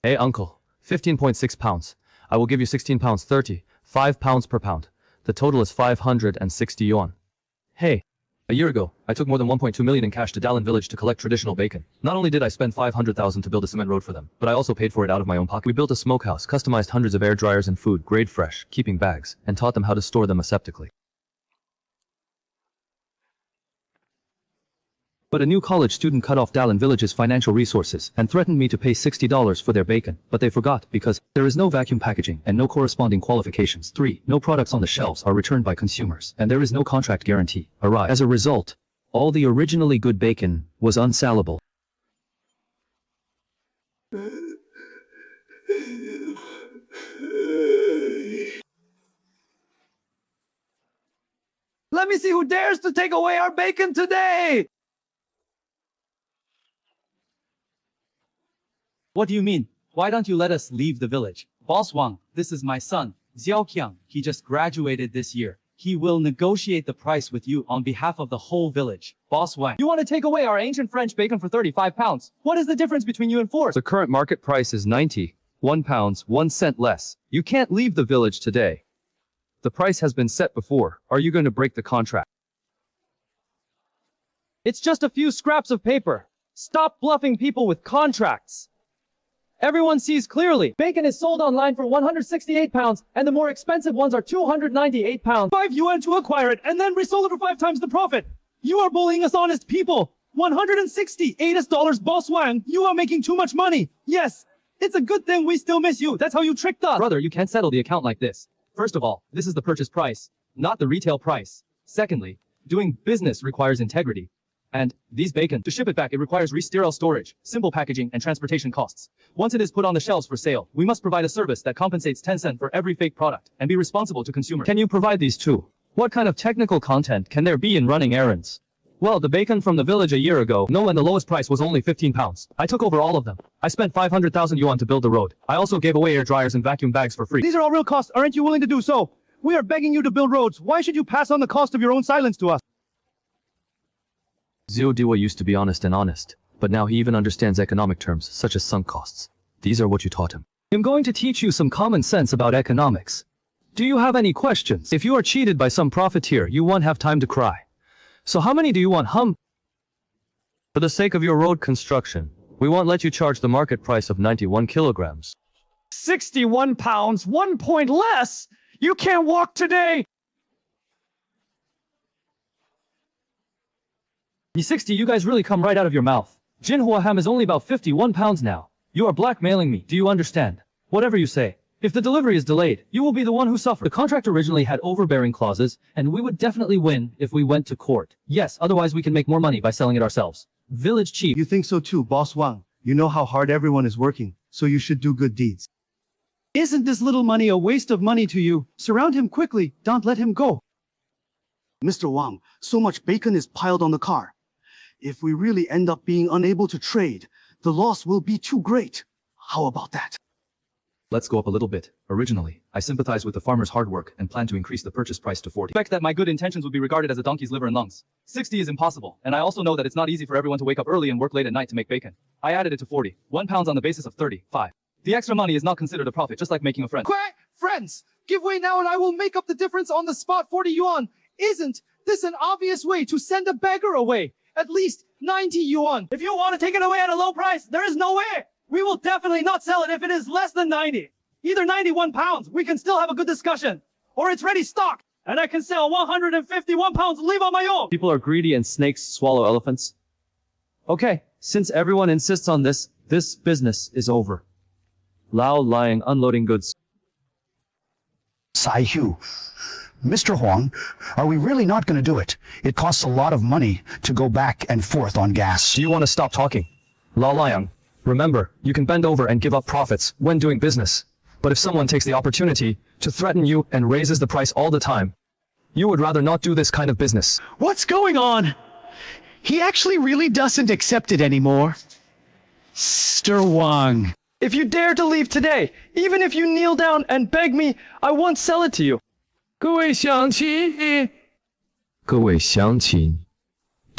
Hey uncle, 15.6 pounds. I will give you 16 pounds 30, 5 pounds per pound. The total is 560 yuan. Hey, a year ago, I took more than 1.2 million in cash to Dalian village to collect traditional bacon. Not only did I spend 500,000 to build a cement road for them, but I also paid for it out of my own pocket. We built a smokehouse, customized hundreds of air dryers and food, grade fresh, keeping bags, and taught them how to store them aseptically. But a new college student cut off Dalian village's financial resources and threatened me to pay $60 for their bacon, but they forgot because there is no vacuum packaging and no corresponding qualifications. 3. No products on the shelves are returned by consumers, and there is no contract guarantee. As a result, all the originally good bacon was unsellable. Let me see who dares to take away our bacon today! What do you mean? Why don't you let us leave the village? Boss Wang, this is my son, Xiaoqiang. He just graduated this year. He will negotiate the price with you on behalf of the whole village. Boss Wang, you want to take away our ancient French bacon for 35 pounds? What is the difference between you and Force? The current market price is 91 pounds, 1 cent less. You can't leave the village today. The price has been set before. Are you going to break the contract? It's just a few scraps of paper. Stop bluffing people with contracts. Everyone sees clearly. Bacon is sold online for 168 pounds, and the more expensive ones are 298 pounds. 5 yuan to acquire it, and then resold it for 5 times the profit. You are bullying us honest people. 168 dollars, Boss Wang. You are making too much money. Yes, it's a good thing we still miss you. That's how you tricked us. Brother, you can't settle the account like this. First of all, this is the purchase price, not the retail price. Secondly, doing business requires integrity. And these bacon, to ship it back, it requires sterile storage, simple packaging, and transportation costs. Once it is put on the shelves for sale, we must provide a service that compensates 10 cents for every fake product and be responsible to consumers. Can you provide these too? What kind of technical content can there be in running errands? Well, the bacon from the village a year ago, when the lowest price was only 15 pounds. I took over all of them. I spent 500,000 yuan to build the road. I also gave away air dryers and vacuum bags for free. These are all real costs. Aren't you willing to do so? We are begging you to build roads. Why should you pass on the cost of your own silence to us? Zhou Diwa used to be honest, but now he even understands economic terms, such as sunk costs. These are what you taught him. I'm going to teach you some common sense about economics. Do you have any questions? If you are cheated by some profiteer, you won't have time to cry. So how many do you want, For the sake of your road construction, we won't let you charge the market price of 91 kilograms. 61 pounds, 1 point less? You can't walk today! 60, you guys really come right out of your mouth. Jinhua ham is only about 51 pounds now. You are blackmailing me, do you understand? Whatever you say. If the delivery is delayed, you will be the one who suffers. The contract originally had overbearing clauses, and we would definitely win if we went to court. Yes, otherwise we can make more money by selling it ourselves. Village chief. You think so too, Boss Wang. You know how hard everyone is working, so you should do good deeds. Isn't this little money a waste of money to you? Surround him quickly, don't let him go. Mr. Wang, so much bacon is piled on the car. If we really end up being unable to trade, the loss will be too great. How about that? Let's go up a little bit. Originally, I sympathize with the farmer's hard work and plan to increase the purchase price to 40. I expect that my good intentions would be regarded as a donkey's liver and lungs. 60 is impossible, and I also know that it's not easy for everyone to wake up early and work late at night to make bacon. I added it to 40. 1 pound on the basis of 35. The extra money is not considered a profit, just like making a friend. Quack! Friends! Give way now and I will make up the difference on the spot. 40 yuan! Isn't this an obvious way to send a beggar away? At least 90 yuan. If you want to take it away at a low price, there is no way. We will definitely not sell it if it is less than 90. Either 91 pounds, we can still have a good discussion. Or it's ready stock, and I can sell 151 pounds leave on my own. People are greedy and snakes swallow elephants. Okay, since everyone insists on this, this business is over. Lao lying unloading goods. Sai Hu. Mr. Huang, are we really not going to do it? It costs a lot of money to go back and forth on gas. Do you want to stop talking? Lao Liang, remember, you can bend over and give up profits when doing business. But if someone takes the opportunity to threaten you and raises the price all the time, you would rather not do this kind of business. What's going on? He actually really doesn't accept it anymore. Mr. Wang. If you dare to leave today, even if you kneel down and beg me, I won't sell it to you. 各位乡亲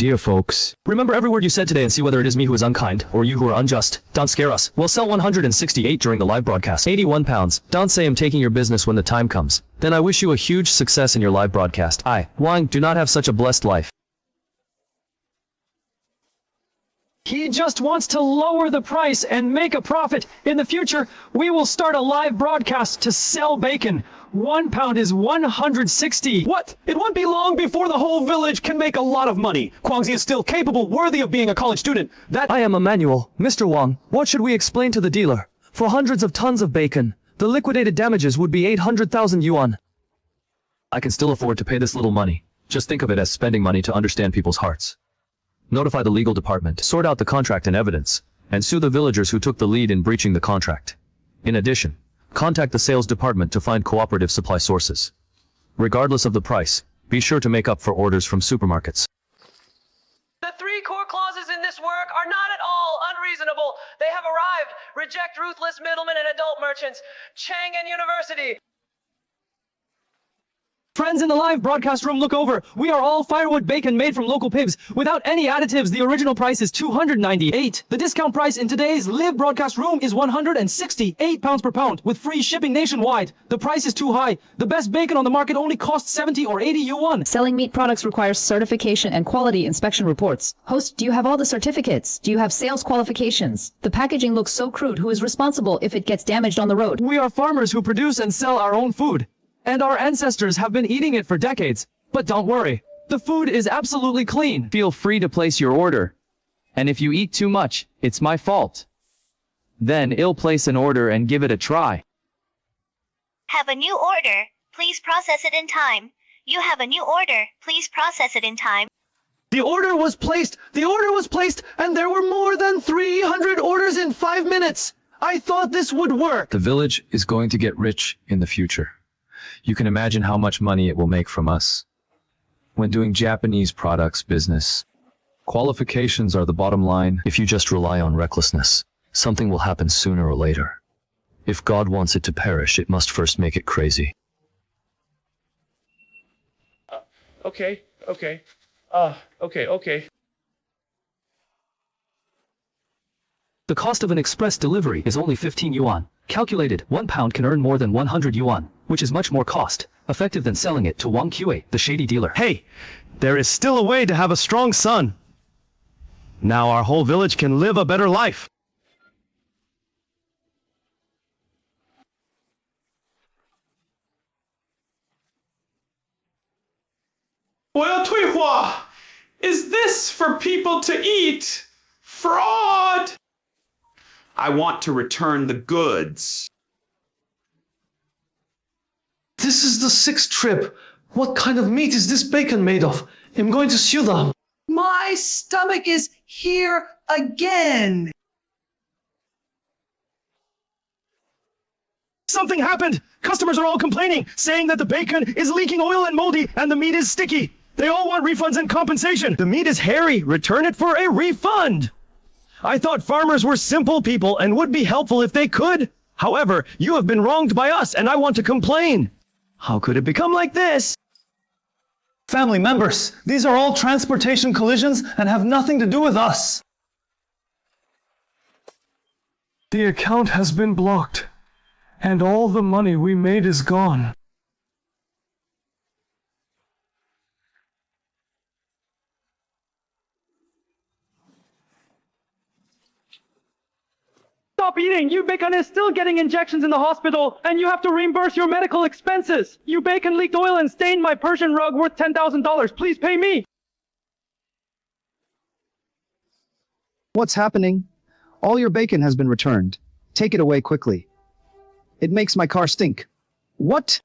Dear folks, remember every word you said today and see whether it is me who is unkind or you who are unjust. Don't scare us. We'll sell 168 during the live broadcast. 81 pounds. Don't say I'm taking your business when the time comes. Then I wish you a huge success in your live broadcast. I, Wang, do not have such a blessed life. He just wants to lower the price and make a profit. In the future, we will start a live broadcast to sell bacon. 1 pound is 160. What? It won't be long before the whole village can make a lot of money. Guangxi is still capable, worthy of being a college student. I am Emmanuel. Mr. Wang, what should we explain to the dealer? For hundreds of tons of bacon, the liquidated damages would be 800,000 yuan. I can still afford to pay this little money. Just think of it as spending money to understand people's hearts. Notify the legal department, sort out the contract and evidence, and sue the villagers who took the lead in breaching the contract. In addition, contact the sales department to find cooperative supply sources. Regardless of the price, be sure to make up for orders from supermarkets. The 3 core clauses in this work are not at all unreasonable. They have arrived. Reject ruthless middlemen and adult merchants. Chang'an University. Friends in the live broadcast room, look over. We are all firewood bacon made from local pigs. Without any additives, the original price is 298. The discount price in today's live broadcast room is 168 pounds per pound, with free shipping nationwide. The price is too high. The best bacon on the market only costs 70 or 80 yuan. Selling meat products requires certification and quality inspection reports. Host, do you have all the certificates? Do you have sales qualifications? The packaging looks so crude. Who is responsible if it gets damaged on the road? We are farmers who produce and sell our own food. And our ancestors have been eating it for decades. But don't worry, the food is absolutely clean. Feel free to place your order. And if you eat too much, it's my fault. Then I'll place an order and give it a try. Have a new order. Please process it in time. You have a new order. Please process it in time. The order was placed, and there were more than 300 orders in 5 minutes. I thought this would work. The village is going to get rich in the future. You can imagine how much money it will make from us. When doing Japanese products business, qualifications are the bottom line. If you just rely on recklessness, something will happen sooner or later. If God wants it to perish, it must first make it crazy. Okay. The cost of an express delivery is only 15 yuan. Calculated, 1 pound can earn more than 100 yuan, which is much more cost-effective than selling it to Wang Qa, the shady dealer. Hey, there is still a way to have a strong son. Now our whole village can live a better life. 我要退货! Is this for people to eat? Fraud! I want to return the goods. This is the 6th trip. What kind of meat is this bacon made of? I'm going to sue them. My stomach is here again. Something happened! Customers are all complaining, saying that the bacon is leaking oil and moldy and the meat is sticky. They all want refunds and compensation. The meat is hairy. Return it for a refund. I thought farmers were simple people and would be helpful if they could. However, you have been wronged by us and I want to complain. How could it become like this? Family members, these are all transportation collisions and have nothing to do with us. The account has been blocked, and all the money we made is gone. Stop eating! You bacon is still getting injections in the hospital, and you have to reimburse your medical expenses. You bacon leaked oil and stained my Persian rug worth $10,000. Please pay me. What's happening? All your bacon has been returned. Take it away quickly. It makes my car stink. What?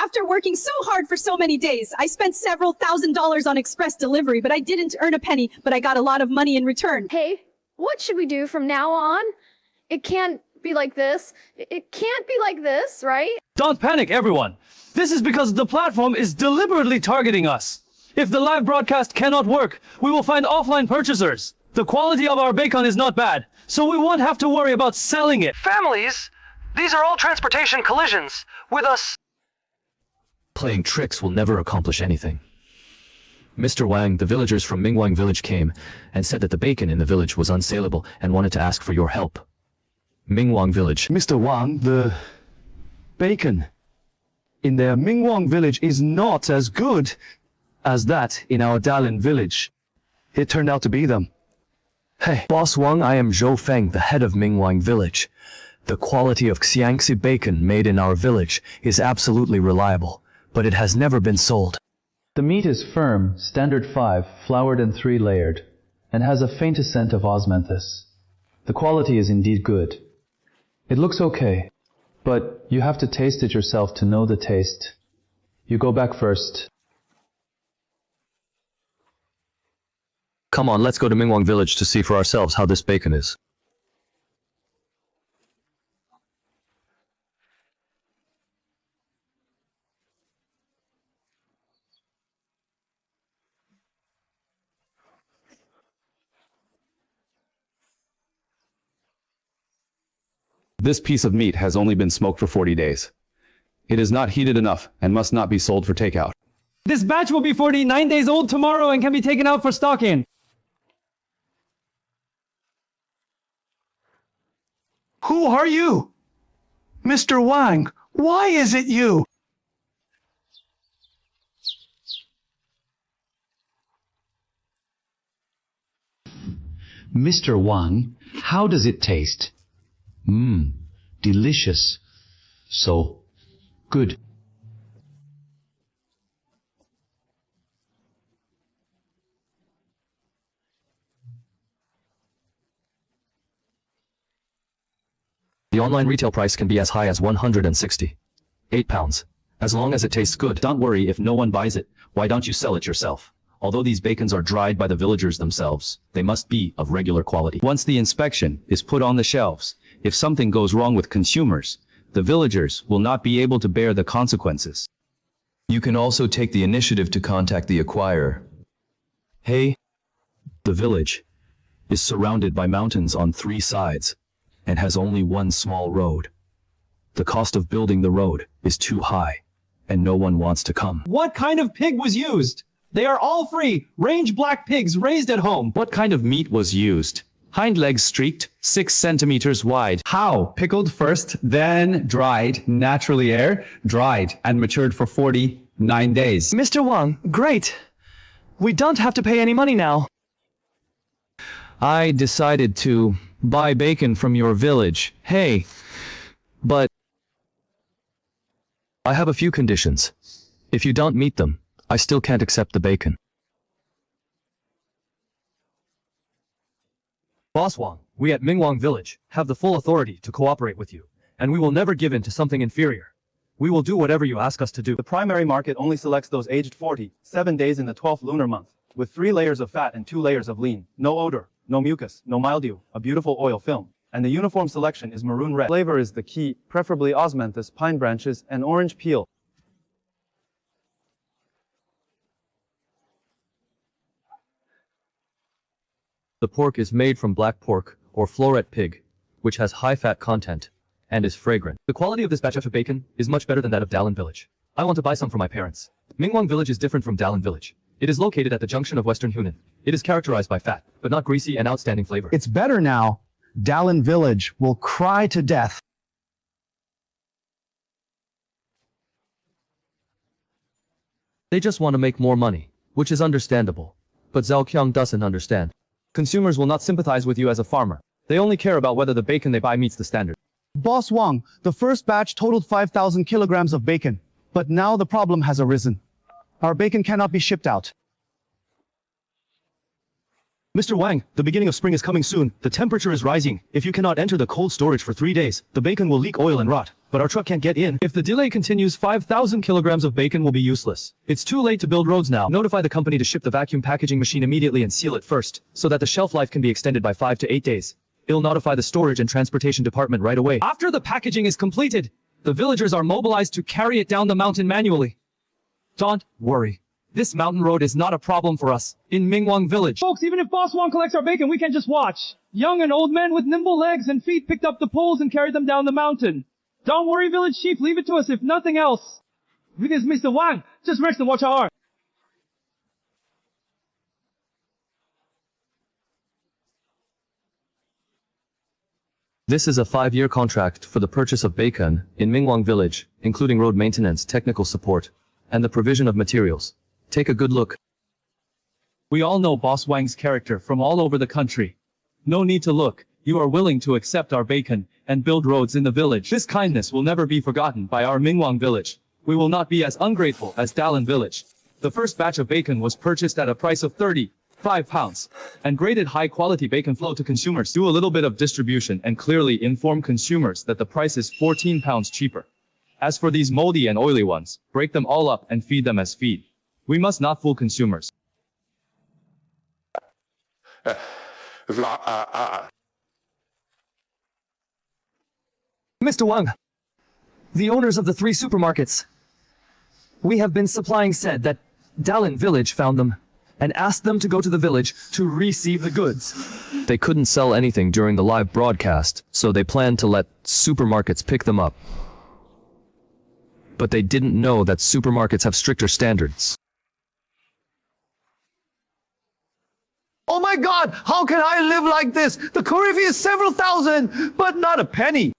After working so hard for so many days, I spent several $1,000s on express delivery, but I didn't earn a penny, but I got a lot of money in return. Hey, what should we do from now on? It can't be like this. It can't be like this, right? Don't panic, everyone. This is because the platform is deliberately targeting us. If the live broadcast cannot work, we will find offline purchasers. The quality of our bacon is not bad, so we won't have to worry about selling it. Families, These are all transportation collisions with us. Playing tricks will never accomplish anything. Mr. Wang, the villagers from Mingwang village came and said that the bacon in the village was unsaleable and wanted to ask for your help. Mingwang village. Mr. Wang, the bacon in their Mingwang village is not as good as that in our Dalian village. It turned out to be them. Hey, Boss Wang, I am Zhou Feng, the head of Mingwang village. The quality of Xiangxi bacon made in our village is absolutely reliable, but it has never been sold. The meat is firm, standard 5, floured and 3-layered, and has a faint scent of osmanthus. The quality is indeed good. It looks okay, but you have to taste it yourself to know the taste. You go back first. Come on, let's go to Mingwang village to see for ourselves how this bacon is. This piece of meat has only been smoked for 40 days. It is not heated enough and must not be sold for takeout. This batch will be 49 days old tomorrow and can be taken out for stocking. Who are you? Mr. Wang, why is it you? Mr. Wang, how does it taste? Delicious. So, good. The online retail price can be as high as 168 pounds. As long as it tastes good, don't worry if no one buys it. Why don't you sell it yourself? Although these bacons are dried by the villagers themselves, they must be of regular quality. Once the inspection is put on the shelves, if something goes wrong with consumers, the villagers will not be able to bear the consequences. You can also take the initiative to contact the acquirer. Hey, the village is surrounded by mountains on 3 sides and has only one small road. The cost of building the road is too high and no one wants to come. What kind of pig was used? They are all free, range black pigs raised at home. What kind of meat was used? Hind legs streaked, 6 centimeters wide. How? Pickled first, then dried, naturally dried and matured for 49 days. Mr. Wang, great. We don't have to pay any money now. I decided to buy bacon from your village. Hey, but I have a few conditions. If you don't meet them, I still can't accept the bacon. Boss Wang, we at Mingwang village have the full authority to cooperate with you, and we will never give in to something inferior. We will do whatever you ask us to do. The primary market only selects those aged 40, 7 days in the 12th lunar month, with 3 layers of fat and 2 layers of lean, no odor, no mucus, no mildew, a beautiful oil film. And the uniform selection is maroon red. Flavor is the key, preferably osmanthus, pine branches, and orange peel. The pork is made from black pork, or floret pig, which has high fat content, and is fragrant. The quality of this batch of bacon is much better than that of Dalian village. I want to buy some for my parents. Mingwang village is different from Dalian village. It is located at the junction of Western Hunan. It is characterized by fat, but not greasy and outstanding flavor. It's better now. Dalian village will cry to death. They just want to make more money, which is understandable. But Zhaoqiang doesn't understand. Consumers will not sympathize with you as a farmer. They only care about whether the bacon they buy meets the standard. Boss Wang, the first batch totaled 5,000 kilograms of bacon. But now the problem has arisen. Our bacon cannot be shipped out. Mr. Wang, the beginning of spring is coming soon. The temperature is rising. If you cannot enter the cold storage for 3 days, the bacon will leak oil and rot. But our truck can't get in. If the delay continues, 5,000 kilograms of bacon will be useless. It's too late to build roads now. Notify the company to ship the vacuum packaging machine immediately and seal it first, so that the shelf life can be extended by 5 to 8 days. It'll notify the storage and transportation department right away. After the packaging is completed, the villagers are mobilized to carry it down the mountain manually. Don't worry. This mountain road is not a problem for us in Mingwang village. Folks, even if Boss Wang collects our bacon, we can't just watch. Young and old men with nimble legs and feet picked up the poles and carried them down the mountain. Don't worry, village chief, leave it to us if nothing else. With this Mr. Wang, just rest and watch our art. This is a 5-year contract for the purchase of bacon in Mingwang village, including road maintenance, technical support, and the provision of materials. Take a good look. We all know Boss Wang's character from all over the country. No need to look, you are willing to accept our bacon and build roads in the village. This kindness will never be forgotten by our Mingwang village. We will not be as ungrateful as Dallin village. The first batch of bacon was purchased at a price of 35 pounds, and graded high-quality bacon flow to consumers. Do a little bit of distribution and clearly inform consumers that the price is 14 pounds cheaper. As for these moldy and oily ones, break them all up and feed them as feed. We must not fool consumers. Mr. Wang, the owners of the 3 supermarkets. We have been supplying said that Dallin village found them and asked them to go to the village to receive the goods. They couldn't sell anything during the live broadcast, so they planned to let supermarkets pick them up. But they didn't know that supermarkets have stricter standards. Oh my God, how can I live like this? The courier fee is several thousand, but not a penny.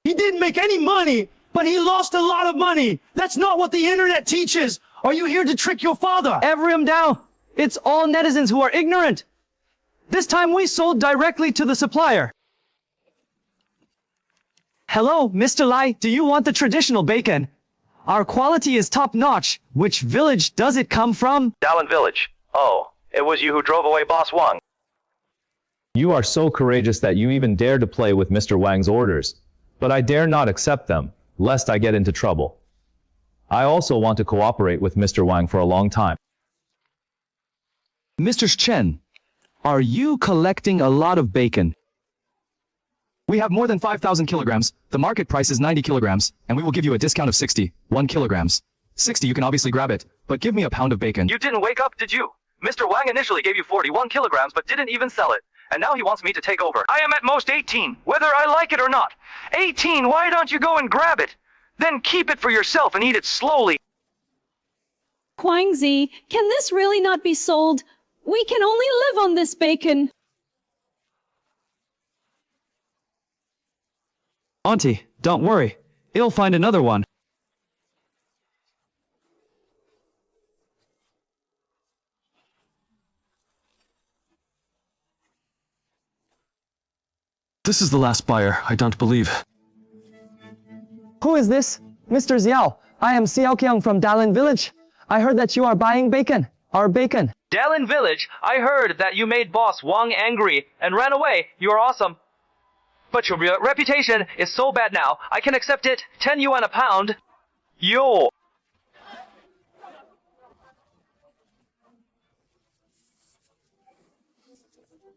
He didn't make any money, but he lost a lot of money. That's not what the internet teaches. Are you here to trick your father? Everyone down. It's all netizens who are ignorant. This time we sold directly to the supplier. Hello, Mr. Lai, do you want the traditional bacon? Our quality is top-notch. Which village does it come from? Dallin village. Oh, it was you who drove away Boss Wang. You are so courageous that you even dare to play with Mr. Wang's orders. But I dare not accept them, lest I get into trouble. I also want to cooperate with Mr. Wang for a long time. Mr. Chen, are you collecting a lot of bacon? We have more than 5,000 kilograms. The market price is 90 kilograms, and we will give you a discount of 61 kilograms. 60, you can obviously grab it, but give me a pound of bacon. You didn't wake up, did you? Mr. Wang initially gave you 41 kilograms, but didn't even sell it. And now he wants me to take over. I am at most 18, whether I like it or not. 18, why don't you go and grab it? Then keep it for yourself and eat it slowly. Huangzi, can this really not be sold? We can only live on this bacon. Auntie, don't worry. It'll find another one. This is the last buyer, I don't believe. Who is this? Mr. Xiao. I am Xiao Qiang from Dallin village. I heard that you are buying bacon. Our bacon. Dallin village, I heard that you made Boss Wang angry and ran away. You're awesome. But your reputation is so bad now, I can accept it. 10 yuan a pound. Yo.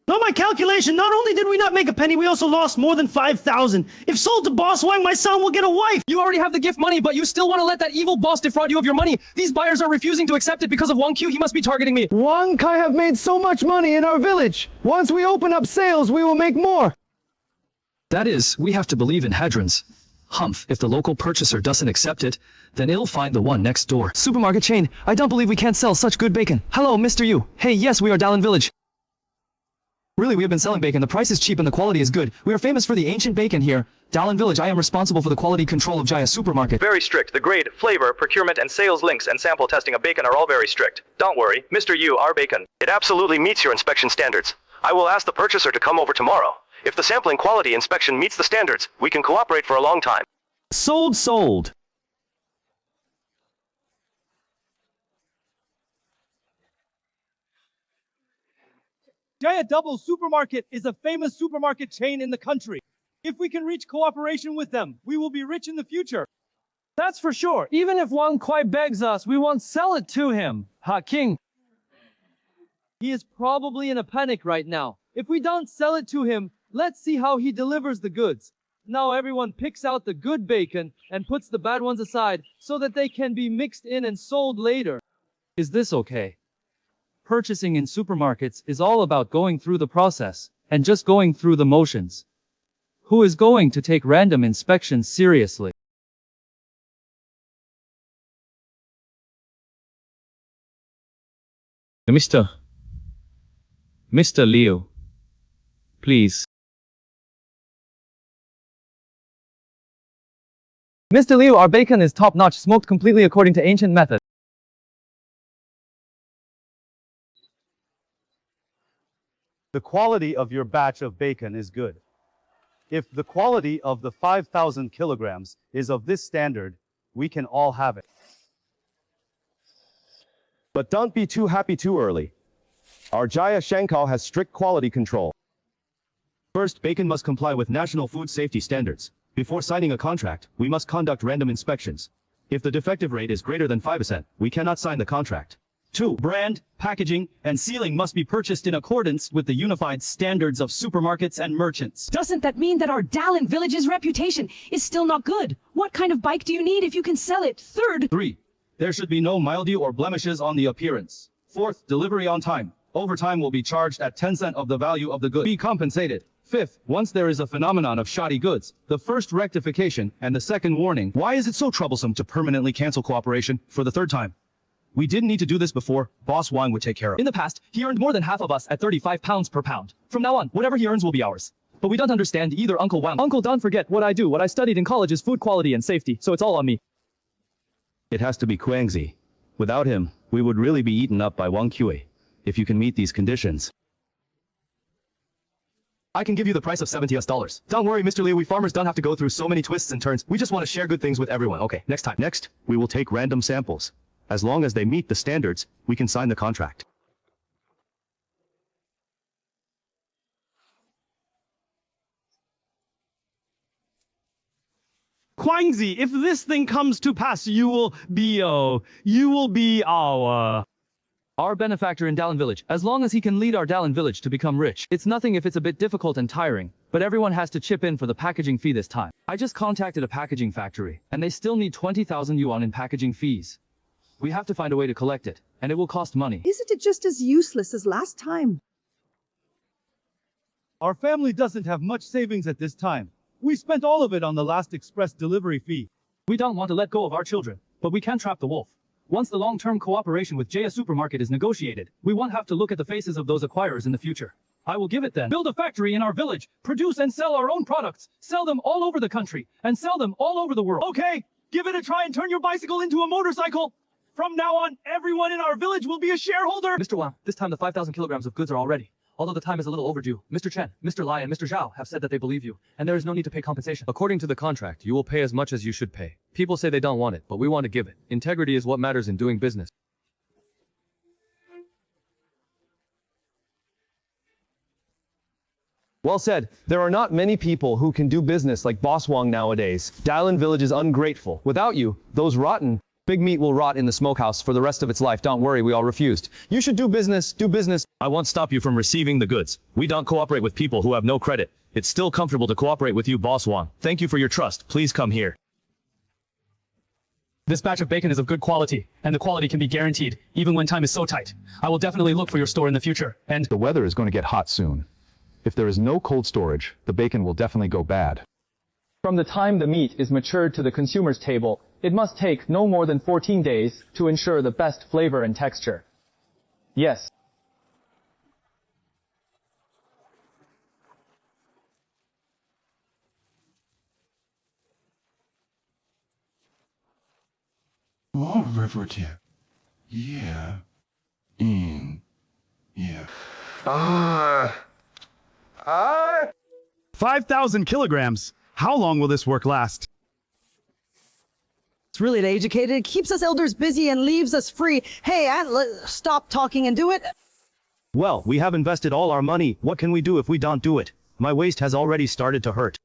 On my calculation, not only did we not make a penny, we also lost more than 5,000. If sold to Boss Wang, my son will get a wife. You already have the gift money, but you still want to let that evil boss defraud you of your money. These buyers are refusing to accept it because of Wang Q. He must be targeting me. Wang Kai have made so much money in our village. Once we open up sales, we will make more. That is, we have to believe in Hadrons. Humph, if the local purchaser doesn't accept it, then it'll find the one next door. Supermarket chain, I don't believe we can't sell such good bacon. Hello, Mr. Yu. Hey, yes, we are Dallin village. Really, we have been selling bacon. The price is cheap and the quality is good. We are famous for the ancient bacon here. Dallin village, I am responsible for the quality control of Jaya supermarket. Very strict. The grade, flavor, procurement, and sales links and sample testing of bacon are all very strict. Don't worry, Mr. Yu, our bacon. It absolutely meets your inspection standards. I will ask the purchaser to come over tomorrow. If the sampling quality inspection meets the standards, we can cooperate for a long time. Sold. Jaya Double Supermarket is a famous supermarket chain in the country. If we can reach cooperation with them, we will be rich in the future. That's for sure. Even if Wang Kuai begs us, we won't sell it to him. Ha King. He is probably in a panic right now. If we don't sell it to him, let's see how he delivers the goods. Now everyone picks out the good bacon and puts the bad ones aside so that they can be mixed in and sold later. Is this okay? Purchasing in supermarkets is all about going through the process and just going through the motions. who is going to take random inspections seriously. Mr. Liu, please. Mr. Liu, our bacon is top-notch, smoked completely according to ancient method. The quality of your batch of bacon is good. If the quality of the 5,000 kilograms is of this standard, we can all have it. But don't be too happy too early. Our Jaya Shankal has strict quality control. First, bacon must comply with national food safety standards. Before signing a contract, we must conduct random inspections. If the defective rate is greater than 5%, we cannot sign the contract. 2. Brand, packaging, and sealing must be purchased in accordance with the unified standards of supermarkets and merchants. Doesn't that mean that our Dallin village's reputation is still not good? What kind of bike do you need if you can sell it? 3rd. 3. There should be no mildew or blemishes on the appearance. 4th, delivery on time. Overtime will be charged at 10 cents of the value of the good. Be compensated. 5th, once there is a phenomenon of shoddy goods, the first rectification and the second warning. Why is it so troublesome to permanently cancel cooperation for the 3rd time? We didn't need to do this before. Boss Wang would take care of it. In the past, he earned more than half of us at 35 pounds per pound. From now on, whatever he earns will be ours. But we don't understand either, Uncle Wang. Uncle, don't forget what I do. What I studied in college is food quality and safety, so it's all on me. It has to be Guangzi. Without him, we would really be eaten up by Wang Kui. If you can meet these conditions. I can give you the price of $70 US. Don't worry, Mr. Liu, we farmers don't have to go through so many twists and turns. We just want to share good things with everyone. Okay, next time. Next, we will take random samples. As long as they meet the standards, we can sign the contract. Guangzi, if this thing comes to pass, you will be our benefactor in Dallin Village, as long as he can lead our Dallin Village to become rich. It's nothing if it's a bit difficult and tiring, but everyone has to chip in for the packaging fee this time. I just contacted a packaging factory, and they still need 20,000 yuan in packaging fees. We have to find a way to collect it, and it will cost money. Isn't it just as useless as last time? Our family doesn't have much savings at this time. We spent all of it on the last express delivery fee. We don't want to let go of our children, but we can trap the wolf. Once the long-term cooperation with Jaya Supermarket is negotiated, we won't have to look at the faces of those acquirers in the future. I will give it then. Build a factory in our village, produce and sell our own products, sell them all over the country, and sell them all over the world. Okay, give it a try and turn your bicycle into a motorcycle. From now on, everyone in our village will be a shareholder. Mr. Wang, this time the 5,000 kilograms of goods are all ready. Although the time is a little overdue, Mr. Chen, Mr. Lai, and Mr. Zhao have said that they believe you, and there is no need to pay compensation. According to the contract, you will pay as much as you should pay. People say they don't want it, but we want to give it. Integrity is what matters in doing business. Well said. There are not many people who can do business like Boss Wang nowadays. Dallin Village is ungrateful. Without you, those rotten big meat will rot in the smokehouse for the rest of its life. Don't worry, we all refused. You should do business, do business. I won't stop you from receiving the goods. We don't cooperate with people who have no credit. It's still comfortable to cooperate with you, Boss Wang. Thank you for your trust. Please come here. This batch of bacon is of good quality, and the quality can be guaranteed, even when time is so tight. I will definitely look for your store in the future, and the weather is going to get hot soon. If there is no cold storage, the bacon will definitely go bad. From the time the meat is matured to the consumer's table, it must take no more than 14 days to ensure the best flavor and texture. Yes. All river tip. Yeah. Yeah. 5,000 kilograms. How long will this work last? It's really educated. It keeps us elders busy and leaves us free. Hey, stop talking and do it. Well, we have invested all our money. What can we do if we don't do it? My waist has already started to hurt.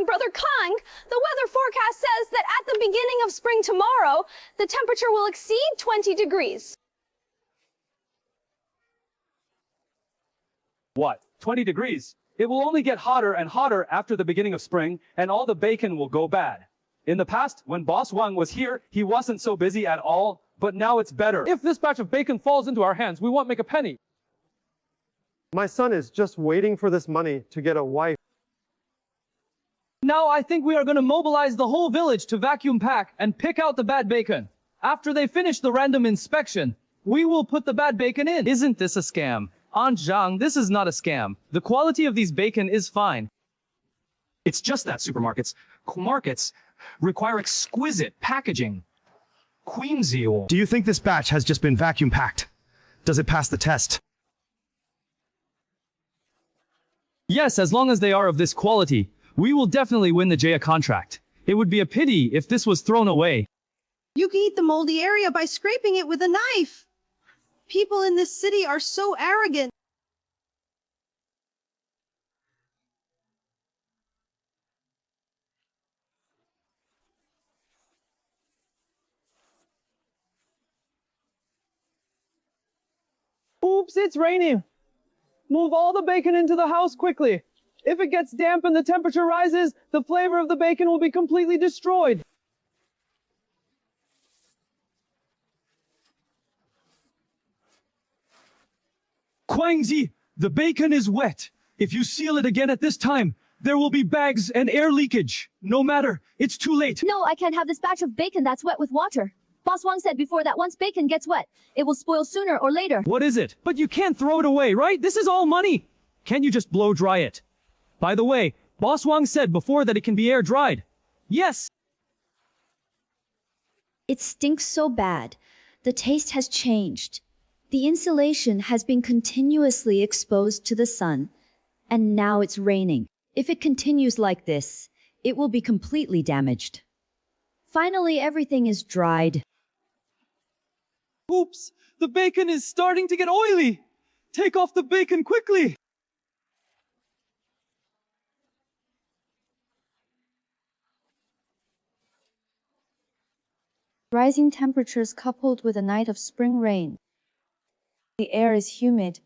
Brother Kang, the weather forecast says that at the beginning of spring tomorrow, the temperature will exceed 20 degrees. What? 20 degrees? It will only get hotter and hotter after the beginning of spring, and all the bacon will go bad. In the past, when Boss Wang was here, he wasn't so busy at all, but now it's better. If this batch of bacon falls into our hands, we won't make a penny. My son is just waiting for this money to get a wife. Now I think we are gonna mobilize the whole village to vacuum pack and pick out the bad bacon. After they finish the random inspection, we will put the bad bacon in. Isn't this a scam? Aunt Zhang, this is not a scam. The quality of these bacon is fine. It's just that markets require exquisite packaging. Do you think this batch has just been vacuum packed? Does it pass the test? Yes, as long as they are of this quality, we will definitely win the Jaya contract. It would be a pity if this was thrown away. You can eat the moldy area by scraping it with a knife. People in this city are so arrogant. Oops, it's raining. Move all the bacon into the house quickly. If it gets damp and the temperature rises, the flavor of the bacon will be completely destroyed. Guangzi, the bacon is wet. If you seal it again at this time, there will be bags and air leakage. No matter, it's too late. No, I can't have this batch of bacon that's wet with water. Boss Wang said before that once bacon gets wet, it will spoil sooner or later. What is it? But you can't throw it away, right? This is all money. Can't you just blow dry it? By the way, Boss Wang said before that it can be air dried. Yes. It stinks so bad. The taste has changed. The insulation has been continuously exposed to the sun, and now it's raining. If it continues like this, it will be completely damaged. Finally, everything is dried. Oops, the bacon is starting to get oily. Take off the bacon quickly. Rising temperatures coupled with a night of spring rain. The air is humid,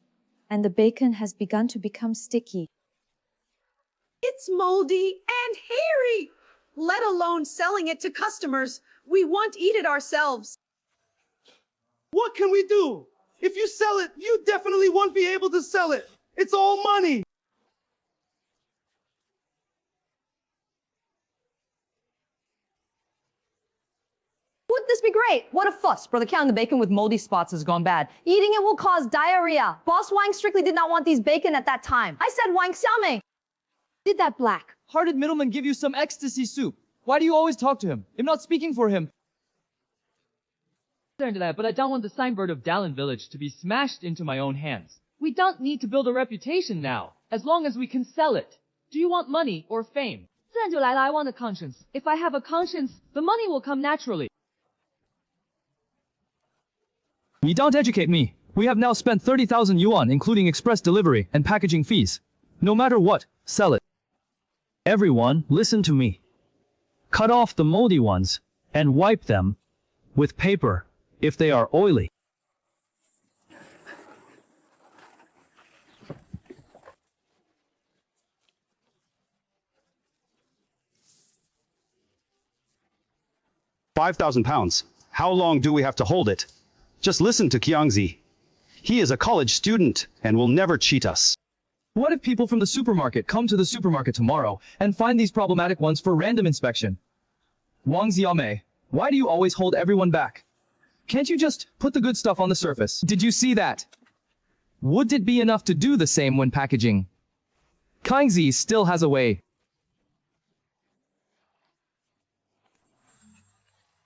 and the bacon has begun to become sticky. It's moldy and hairy. Let alone selling it to customers. We won't eat it ourselves. What can we do? If you sell it, you definitely won't be able to sell it. It's all money. Would this be great? What a fuss. Brother Counting the bacon with moldy spots has gone bad. Eating it will cause diarrhea. Boss Wang strictly did not want these bacon at that time. I said Wang Xiaoming. Did that black. Hearted middleman give you some ecstasy soup. Why do you always talk to him? I'm not speaking for him. But I don't want the signboard of Dallin Village to be smashed into my own hands. We don't need to build a reputation now, as long as we can sell it. Do you want money or fame? I want a conscience. If I have a conscience, the money will come naturally. You don't educate me. We have now spent 30,000 yuan including express delivery and packaging fees. No matter what, sell it. Everyone, listen to me. Cut off the moldy ones and wipe them with paper if they are oily. £5,000. How long do we have to hold it? Just listen to Qiangzi. He is a college student and will never cheat us. What if people from the supermarket come to the supermarket tomorrow and find these problematic ones for random inspection? Wang Xiaomei, why do you always hold everyone back? Can't you just put the good stuff on the surface? Did you see that? Would it be enough to do the same when packaging? Qiangzi still has a way.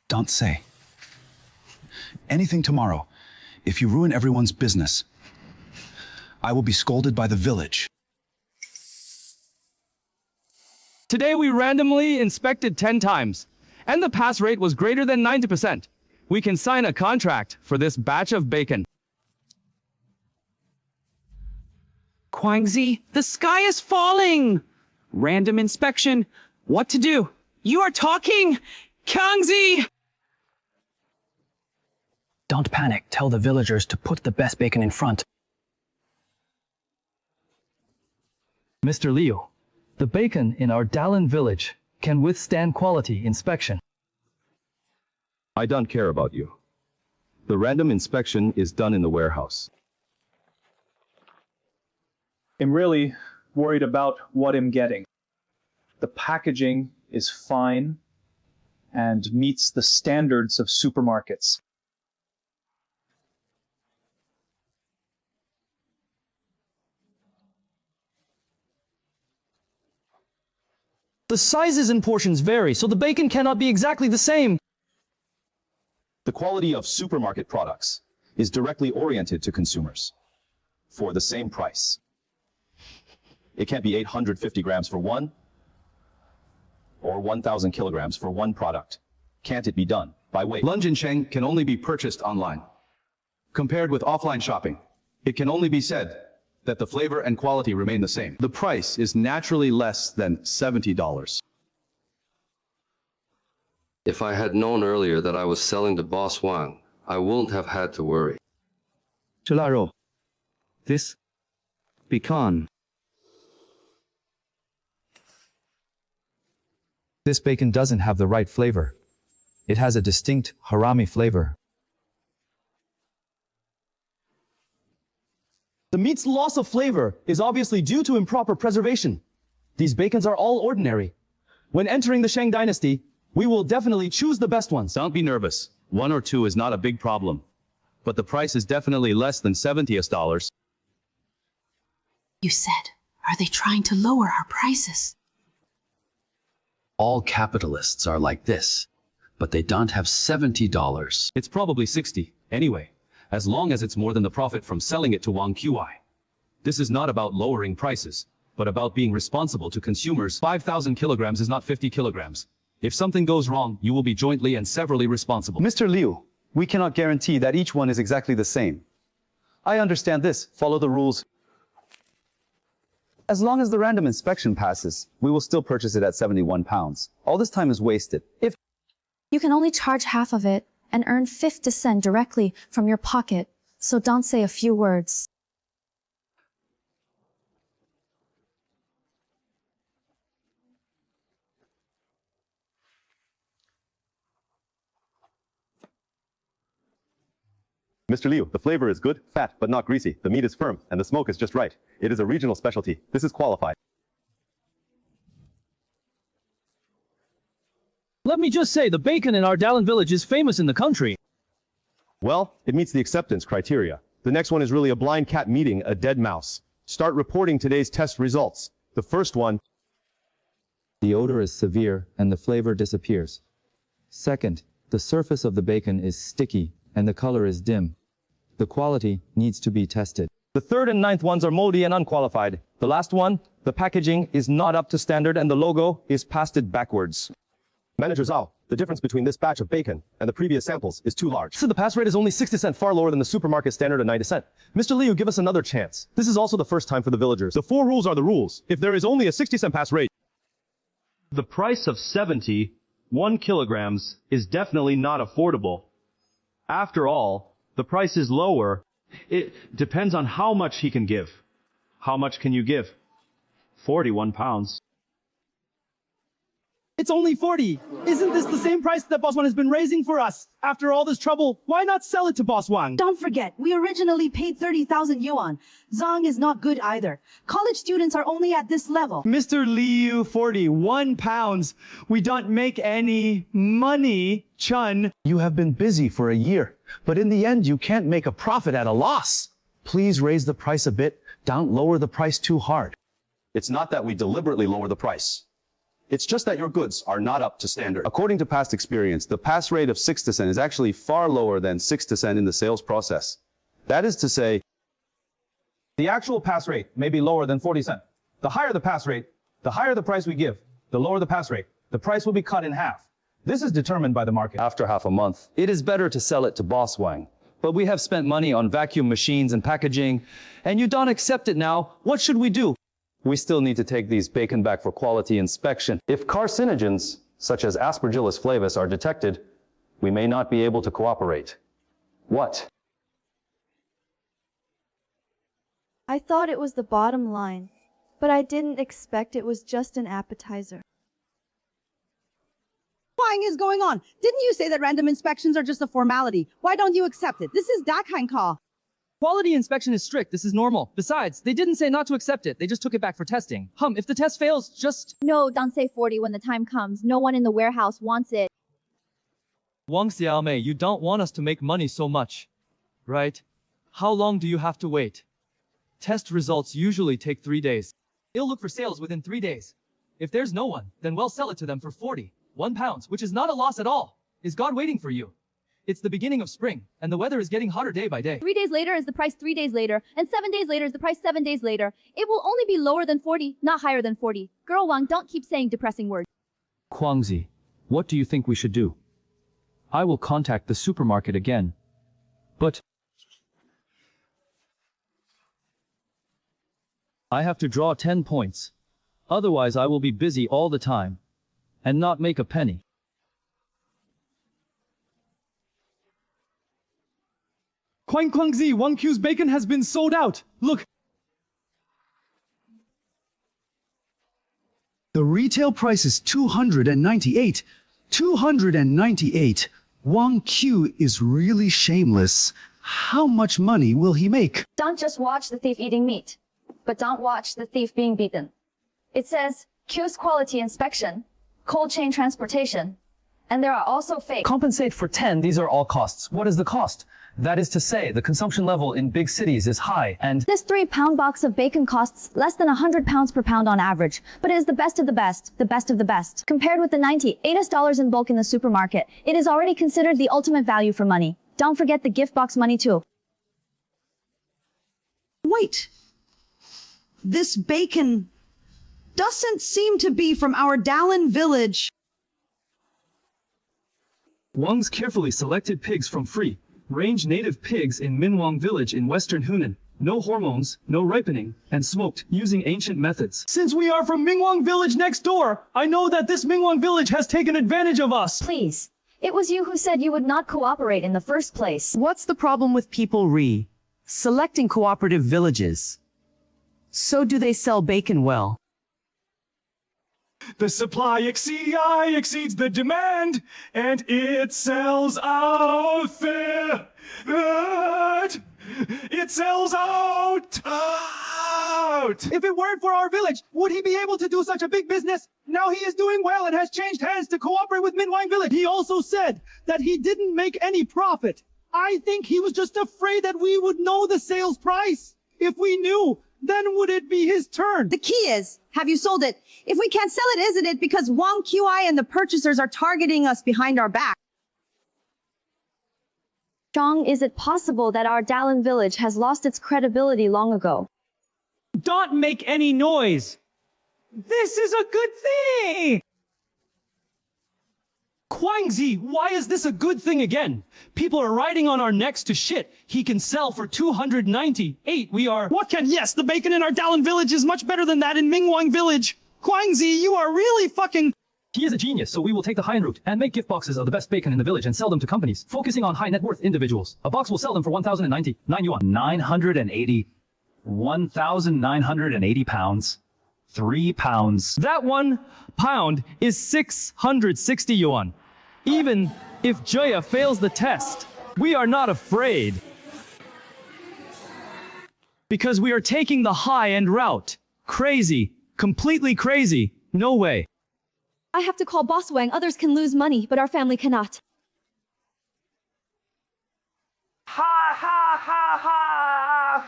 Don't say anything tomorrow. If you ruin everyone's business, I will be scolded by the village. Today we randomly inspected 10 times, and the pass rate was greater than 90%. We can sign a contract for this batch of bacon. Guangzi, the sky is falling. Random inspection. What to do? You are talking? Guangzi! Don't panic. Tell the villagers to put the best bacon in front. Mr. Liu, the bacon in our Dallin village can withstand quality inspection. I don't care about you. The random inspection is done in the warehouse. I'm really worried about what I'm getting. The packaging is fine and meets the standards of supermarkets. The sizes and portions vary, so the bacon cannot be exactly the same. The quality of supermarket products is directly oriented to consumers for the same price. It can't be 850 grams for one or 1,000 kilograms for one product. Can't it be done by weight? Lunch and Sheng can only be purchased online. Compared with offline shopping, it can only be said that the flavor and quality remain the same. The price is naturally less than $70. If I had known earlier that I was selling to Boss Wang, I wouldn't have had to worry. Chalaro. This pecan. This bacon doesn't have the right flavor. It has a distinct harami flavor. The meat's loss of flavor is obviously due to improper preservation. These bacons are all ordinary. When entering the Shang dynasty, we will definitely choose the best ones. Don't be nervous. 1 or 2 is not a big problem. But the price is definitely less than $70. You said, are they trying to lower our prices? All capitalists are like this, but they don't have $70. It's probably 60, anyway, as long as it's more than the profit from selling it to Wang Qi. This is not about lowering prices, but about being responsible to consumers. 5,000 kilograms is not 50 kilograms. If something goes wrong, you will be jointly and severally responsible. Mr. Liu, we cannot guarantee that each one is exactly the same. I understand this. Follow the rules. As long as the random inspection passes, we will still purchase it at 71 pounds. All this time is wasted. If You can only charge half of it and earn 50 cents directly from your pocket, so don't say a few words. Mr. Liu, the flavor is good, fat, but not greasy. The meat is firm, and the smoke is just right. It is a regional specialty. This is qualified. Let me just say, the bacon in our Dallin village is famous in the country. Well, it meets the acceptance criteria. The next one is really a blind cat meeting a dead mouse. Start reporting today's test results. The first one. The odor is severe and the flavor disappears. Second, the surface of the bacon is sticky and the color is dim. The quality needs to be tested. The third and ninth ones are moldy and unqualified. The last one, the packaging is not up to standard and the logo is pasted backwards. Manager Zhao, the difference between this batch of bacon and the previous samples is too large. So the pass rate is only 60 cents, far lower than the supermarket standard of 90 cents. Mr. Liu, give us another chance. This is also the first time for the villagers. The 4 rules are the rules. If there is only a 60-cent pass rate, The price of 71 kilograms is definitely not affordable. After all, the price is lower. It depends on how much he can give. How much can you give? 41 pounds. It's only 40. Isn't this the same price that Boss Wang has been raising for us? After all this trouble, why not sell it to Boss Wang? Don't forget, we originally paid 30,000 yuan. Zhang is not good either. College students are only at this level. Mr. Liu, 41 pounds. We don't make any money, Chun. you have been busy for a year, but in the end, you can't make a profit at a loss. Please raise the price a bit. Don't lower the price too hard. It's not that we deliberately lower the price. It's just that your goods are not up to standard. according to past experience, the pass rate of 6% is actually far lower than 6% in the sales process. That is to say, The actual pass rate may be lower than 40 cents. The higher the pass rate, the higher the price we give. The lower the pass rate, the price will be cut in half. This is determined by the market. After half a month, it is better to sell it to Boss Wang. But we have spent money on vacuum machines and packaging, and you don't accept it now. What should we do? We still need to take these bacon back for quality inspection. if carcinogens, such as Aspergillus flavus, are detected, we may not be able to cooperate. What? I thought it was the bottom line, but I didn't expect it was just an appetizer. What is going on? Didn't you say that random inspections are just a formality? Why don't you accept it? This is that kind call. Quality inspection is strict. This is normal. Besides, they didn't say not to accept it. They just took it back for testing. If the test fails, just... No, don't say 40 when the time comes. No one in the warehouse wants it. Wang Xiaomei, you don't want us to make money so much, right? How long do you have to wait? Test results usually take 3 days. They'll look for sales within 3 days. If there's no one, then we'll sell it to them for 41 pounds, which is not a loss at all. Is God waiting for you? It's the beginning of spring, and the weather is getting hotter day by day. 3 days later is the price 3 days later, and 7 days later is the price 7 days later. It will only be lower than 40, not higher than 40. Girl Wang, don't keep saying depressing words. Guangzi, what do you think we should do? I will contact the supermarket again. But I have to draw 10 points. Otherwise I will be busy all the time and not make a penny. Guangzi, Wang Q's bacon has been sold out. Look. The retail price is 298. 298. Wang Q is really shameless. How much money will he make? Don't just watch the thief eating meat, but don't watch the thief being beaten. It says Q's quality inspection, cold chain transportation, and there are also fake. Compensate for 10, these are all costs. What is the cost? That is to say, the consumption level in big cities is high and... This 3-pound box of bacon costs less than 100 pounds per pound on average, but it is the best of the best, the best of the best. Compared with the $98 in bulk in the supermarket, it is already considered the ultimate value for money. Don't forget the gift box money too. Wait. This bacon doesn't seem to be from our Dallin village. Wang's carefully selected pigs from free-range native pigs in Minwang village in western Hunan. No hormones, no ripening, and smoked using ancient methods. Since we are from Minwang village next door, I know that this Minwang village has taken advantage of us. Please. It was you who said you would not cooperate in the first place. What's the problem with people selecting cooperative villages? So do they sell bacon well? The supply exceeds the demand, and it sells out fair. It sells out. If it weren't for our village, would he be able to do such a big business? Now he is doing well and has changed hands to cooperate with Minwang village. He also said that he didn't make any profit. I think he was just afraid that we would know the sales price. If we knew, then would it be his turn? The key is, have you sold it? If we can't sell it, isn't it because Wang QI and the purchasers are targeting us behind our back? Zhang, is it possible that our Dallin village has lost its credibility long ago? Don't make any noise. This is a good thing. Guangzi, why is this a good thing again? People are riding on our necks to shit. He can sell for 298. Yes, the bacon in our Dallin village is much better than that in Minwang village. Guangzi, you are really fucking... He is a genius, so we will take the high-end route and make gift boxes of the best bacon in the village and sell them to companies, focusing on high net worth individuals. A box will sell them for 1,099 yuan. 980. 1,980 pounds. 3 pounds. That 1 pound is 660 yuan. Even if Joya fails the test, we are not afraid. Because we are taking the high-end route. Crazy. Completely crazy. No way. I have to call Boss Wang. Others can lose money, but our family cannot. Ha ha ha ha!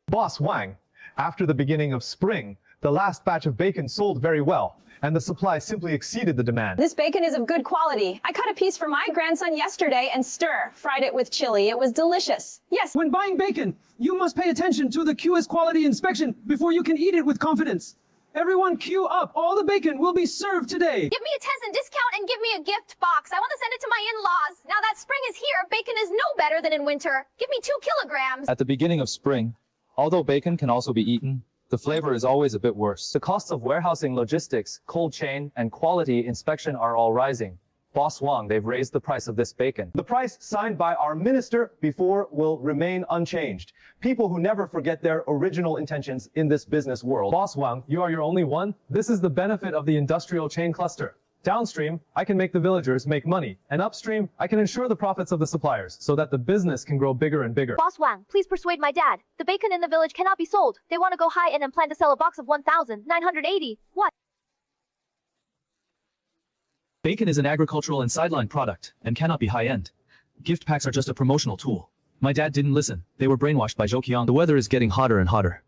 Boss Wang, after the beginning of spring, the last batch of bacon sold very well, and the supply simply exceeded the demand. This bacon is of good quality. I cut a piece for my grandson yesterday and fried it with chili. It was delicious. Yes. When buying bacon, you must pay attention to the QS quality inspection before you can eat it with confidence. Everyone queue up. All the bacon will be served today. Give me a 10-cent discount and give me a gift box. I want to send it to my in-laws. Now that spring is here, bacon is no better than in winter. Give me 2 kilograms. At the beginning of spring, although bacon can also be eaten, the flavor is always a bit worse. The costs of warehousing, logistics, cold chain, and quality inspection are all rising. Boss Wang, they've raised the price of this bacon. The price signed by our minister before will remain unchanged. People who never forget their original intentions in this business world. Boss Wang, you are your only one? This is the benefit of the industrial chain cluster. Downstream, I can make the villagers make money, and upstream, I can ensure the profits of the suppliers so that the business can grow bigger and bigger. Boss Wang, please persuade my dad. The bacon in the village cannot be sold. They want to go high end and plan to sell a box of 1,980. What? Bacon is an agricultural and sideline product and cannot be high-end. Gift packs are just a promotional tool. My dad didn't listen. They were brainwashed by Zhou. The weather is getting hotter and hotter.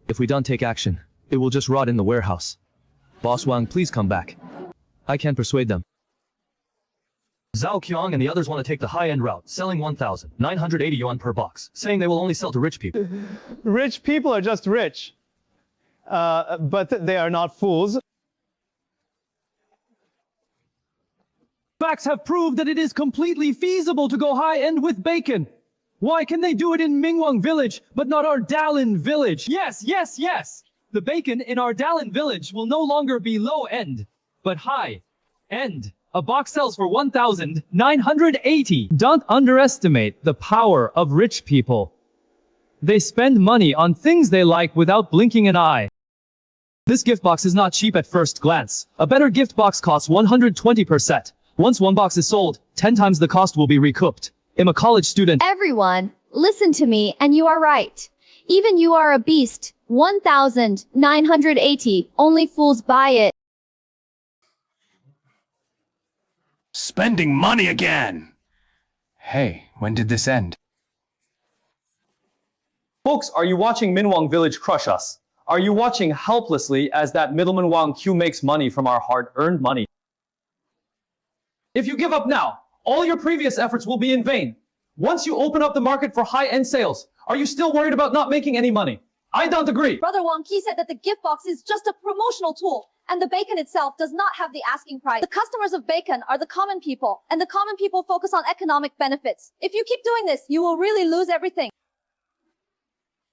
If we don't take action, it will just rot in the warehouse. Boss Wang, please come back. I can persuade them. Zhao Qiang and the others want to take the high-end route, selling 1,980 yuan per box, saying they will only sell to rich people. Rich people are just rich. But they are not fools. Facts have proved that it is completely feasible to go high-end with bacon. Why can they do it in Mingwang village, but not our Dallin village? Yes, yes, yes! The bacon in our Dallin village will no longer be low-end, but high-end. A box sells for 1,980. Don't underestimate the power of rich people. They spend money on things they like without blinking an eye. This gift box is not cheap at first glance. A better gift box costs 120 per set. Once one box is sold, 10 times the cost will be recouped. I'm a college student. Everyone, listen to me, and you are right. Even you are a beast. 1,980. Only fools buy it. Spending money again! Hey, when did this end? Folks, are you watching Minwang village crush us? Are you watching helplessly as that middleman Wang Q makes money from our hard-earned money? If you give up now, all your previous efforts will be in vain. Once you open up the market for high-end sales, are you still worried about not making any money? I don't agree. Brother Wang Qi said that the gift box is just a promotional tool, and the bacon itself does not have the asking price. The customers of bacon are the common people, and the common people focus on economic benefits. If you keep doing this, you will really lose everything.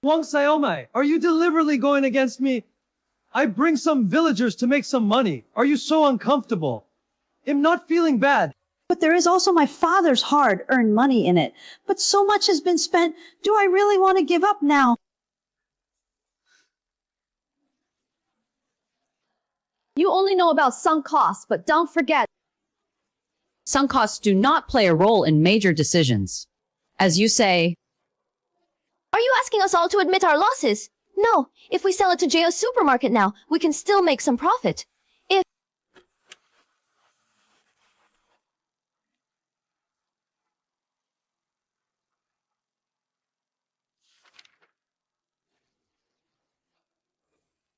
Wang Xiaomai, are you deliberately going against me? I bring some villagers to make some money. Are you so uncomfortable? I'm not feeling bad. But there is also my father's hard-earned money in it. But so much has been spent. Do I really want to give up now? You only know about sunk costs, but don't forget. Sunk costs do not play a role in major decisions. As you say, Are you asking us all to admit our losses? No, if we sell it to JO's supermarket now, we can still make some profit. If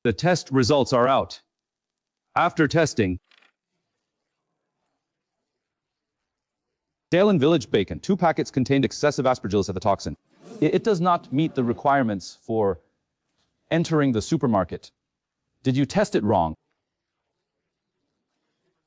The test results are out. After testing, Dalen Village bacon, 2 packets contained excessive aspergillus at the toxin. It does not meet the requirements for entering the supermarket. Did you test it wrong?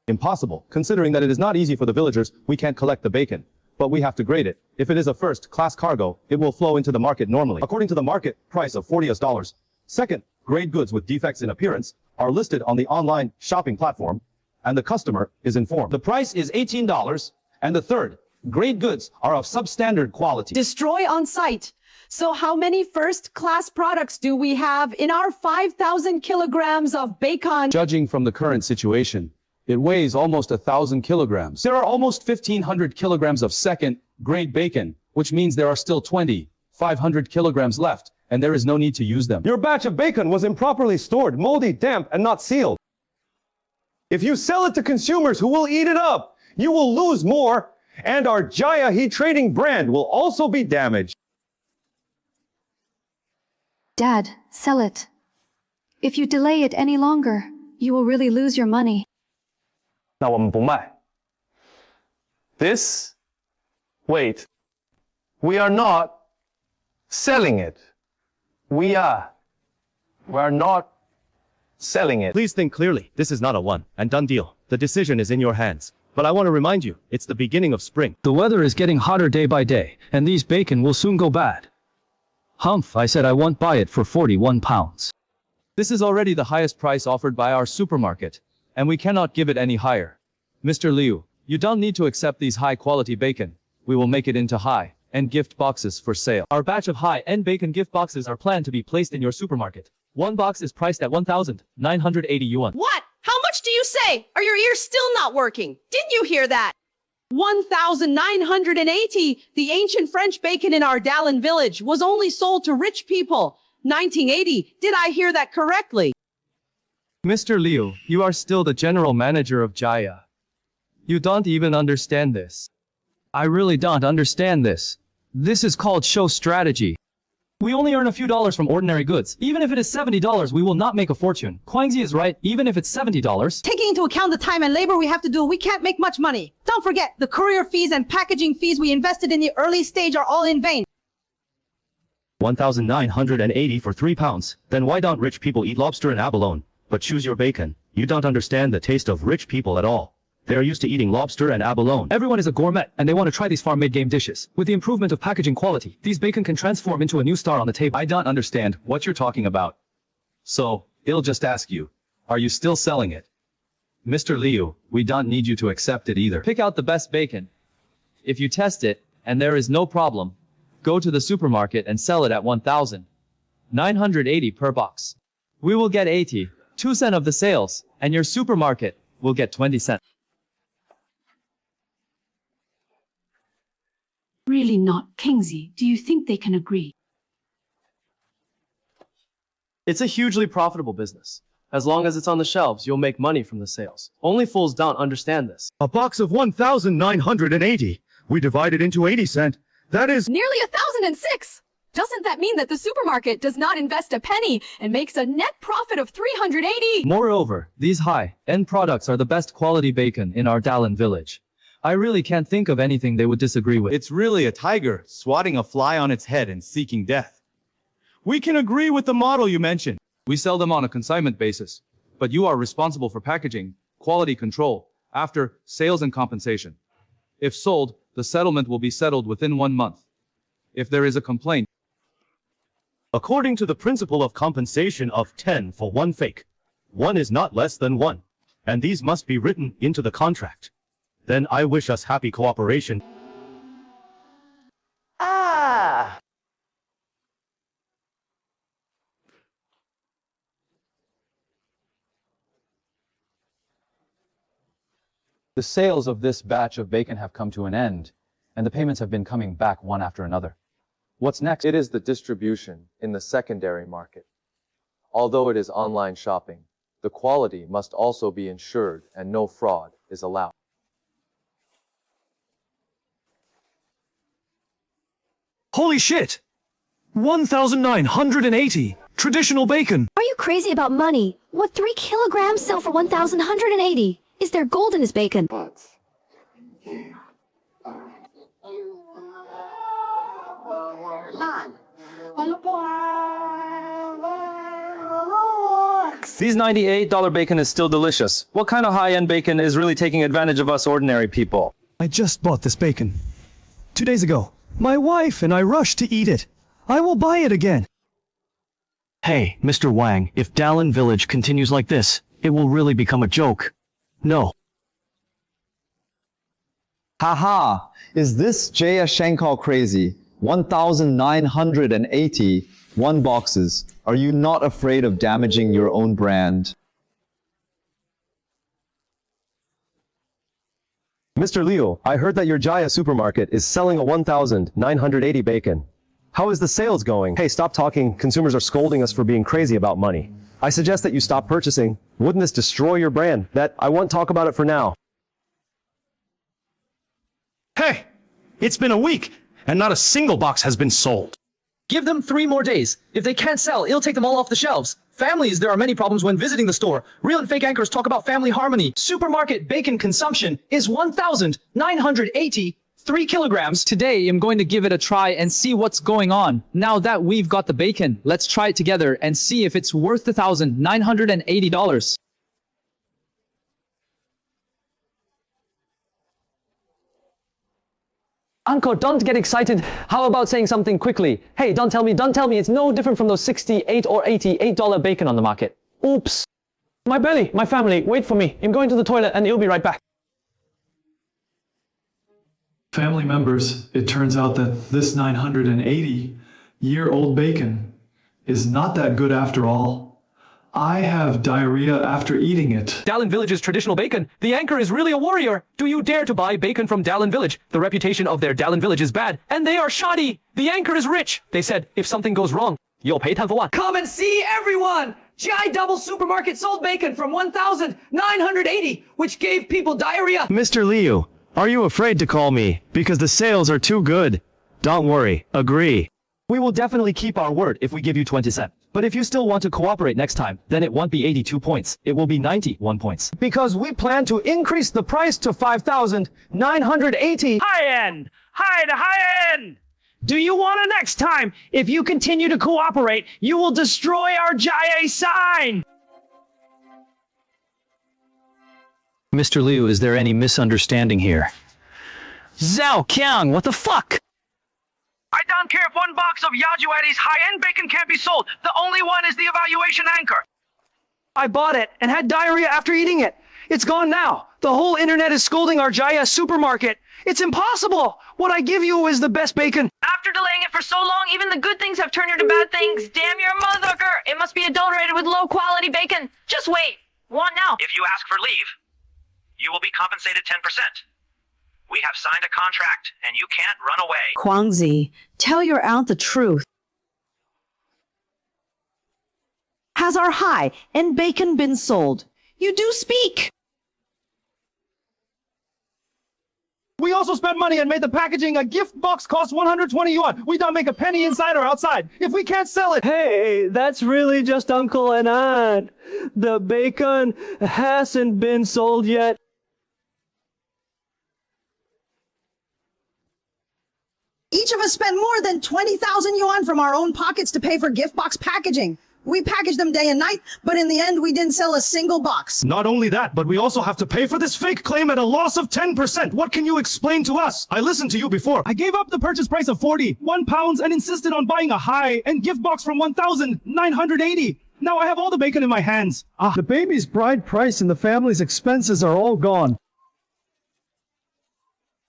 Impossible, considering that it is not easy for the villagers, we can't collect the bacon. But we have to grade it. If it is a first-class cargo, it will flow into the market normally, according to the market price of $40. Second, grade goods with defects in appearance are listed on the online shopping platform, and the customer is informed. The price is $18, and the third, grade goods are of substandard quality. Destroy on site. So how many first-class products do we have in our 5,000 kilograms of bacon? Judging from the current situation, it weighs almost 1,000 kilograms. There are almost 1,500 kilograms of second-grade bacon, which means there are still 2,500 kilograms left, and there is no need to use them. Your batch of bacon was improperly stored, moldy, damp, and not sealed. If you sell it to consumers who will eat it up, you will lose more, and our Jaya Heat Trading brand will also be damaged. Dad, sell it. If you delay it any longer, you will really lose your money. 那我们不卖. This, wait, we are not selling it. We are not selling it. Please think clearly. This is not a one and done deal. The decision is in your hands. But I want to remind you, it's the beginning of spring. The weather is getting hotter day by day, and these bacon will soon go bad. Humph, I said I won't buy it for 41 pounds. This is already the highest price offered by our supermarket, and we cannot give it any higher. Mr. Liu, you don't need to accept these high-quality bacon. We will make it into high-end gift boxes for sale. Our batch of high-end bacon gift boxes are planned to be placed in your supermarket. One box is priced at 1,980 yuan. What? How much much do you say? Are your ears still not working? Didn't you hear that? 1,980. The ancient French bacon in our Dallin village was only sold to rich people. 1980. Did I hear that correctly? Mr. Liu, you are still the general manager of Jaya. You don't even understand this. I really don't understand this. This is called show strategy. We only earn a few dollars from ordinary goods. Even if it is $70, we will not make a fortune. Guangzi is right, even if it's $70. Taking into account the time and labor we have to do, we can't make much money. Don't forget, the courier fees and packaging fees we invested in the early stage are all in vain. 1,980 for 3 pounds. Then why don't rich people eat lobster and abalone, but choose your bacon? You don't understand the taste of rich people at all. They are used to eating lobster and abalone. Everyone is a gourmet, and they want to try these farm-made game dishes. With the improvement of packaging quality, these bacon can transform into a new star on the table. I don't understand what you're talking about. So, I'll just ask you, are you still selling it? Mr. Liu, we don't need you to accept it either. Pick out the best bacon. If you test it, and there is no problem, go to the supermarket and sell it at 1,980 per box. We will get 82 cents of the sales, and your supermarket will get 20 cents. Really not. Kingsley, do you think they can agree? It's a hugely profitable business. As long as it's on the shelves, you'll make money from the sales. Only fools don't understand this. A box of 1,980. We divide it into 80 cents. That is nearly 1,006. Doesn't that mean that the supermarket does not invest a penny and makes a net profit of 380? Moreover, these high-end products are the best quality bacon in our Dallin village. I really can't think of anything they would disagree with. It's really a tiger swatting a fly on its head and seeking death. We can agree with the model you mentioned. We sell them on a consignment basis, but you are responsible for packaging, quality control, after sales and compensation. If sold, the settlement will be settled within 1 month. If there is a complaint, according to the principle of compensation of 10 for 1 fake, 1 is not less than 1, and these must be written into the contract. Then I wish us happy cooperation. the sales of this batch of bacon have come to an end, and the payments have been coming back one after another. What's next? It is the distribution in the secondary market. Although it is online shopping, the quality must also be ensured and no fraud is allowed. Holy shit! 1,980! Traditional bacon! Are you crazy about money? What 3 kilograms sell for 1,180? Is there gold in this bacon? These $98 bacon is still delicious. What kind of high-end bacon is really taking advantage of us ordinary people? I just bought this bacon 2 days ago. My wife and I rushed to eat it. I will buy it again. Hey, Mr. Wang, if Dallin Village continues like this, it will really become a joke. No. Haha, is this Jaya Shankar crazy? 1,980 boxes. Are you not afraid of damaging your own brand? Mr. Liu, I heard that your Jaya supermarket is selling a 1,980 bacon. How is the sales going? Hey, stop talking. Consumers are scolding us for being crazy about money. I suggest that you stop purchasing. Wouldn't this destroy your brand? I won't talk about it for now. Hey! It's been a week, and not a single box has been sold. Give them 3 more days. If they can't sell, it'll take them all off the shelves. Families, there are many problems when visiting the store. Real and fake anchors talk about family harmony. Supermarket bacon consumption is 1,980 3 kilograms. Today, I'm going to give it a try and see what's going on. Now that we've got the bacon, let's try it together and see if it's worth $1,980. Uncle, don't get excited. How about saying something quickly? Hey, don't tell me, it's no different from those $68 or $88 bacon on the market. Oops. My belly, my family, wait for me. I'm going to the toilet and it'll be right back. Family members, it turns out that this 980-year-old bacon is not that good after all. I have diarrhea after eating it. Dallin Village's traditional bacon. The anchor is really a warrior. Do you dare to buy bacon from Dallin Village? The reputation of their Dallin Village is bad, and they are shoddy. The anchor is rich. They said, if something goes wrong, you'll pay 10 for one. Come and see everyone! GI Double Supermarket sold bacon from 1,980, which gave people diarrhea. Mr. Liu, are you afraid to call me? Because the sales are too good. Don't worry, agree. We will definitely keep our word if we give you 20 cents. But if you still want to cooperate next time, then it won't be 82 points. It will be 91 points. Because we plan to increase the price to 5,980. High end! High to high end! Do you want it next time? If you continue to cooperate, you will destroy our Jia sign! Mr. Liu, is there any misunderstanding here? Zhao Qiang, what the fuck? I don't care if one box of Yajuadi's high-end bacon can't be sold. The only one is the evaluation anchor. I bought it and had diarrhea after eating it. It's gone now. The whole internet is scolding our Jaya supermarket. It's impossible. What I give you is the best bacon. After delaying it for so long, even the good things have turned into bad things. Damn your motherfucker! It must be adulterated with low-quality bacon. Just wait. Want now. If you ask for leave, you will be compensated 10%. We have signed a contract, and you can't run away. Guangzi, tell your aunt the truth. Has our high-end bacon been sold? You do speak. We also spent money and made the packaging. A gift box cost 120 yuan. We don't make a penny inside or outside. If we can't sell it... Hey, that's really just uncle and aunt. The bacon hasn't been sold yet. Each of us spent more than 20,000 yuan from our own pockets to pay for gift box packaging. We packaged them day and night, but in the end, we didn't sell a single box. Not only that, but we also have to pay for this fake claim at a loss of 10%. What can you explain to us? I listened to you before. I gave up the purchase price of 41 pounds and insisted on buying a high-end gift box from 1,980. Now I have all the bacon in my hands. The baby's bride price and the family's expenses are all gone.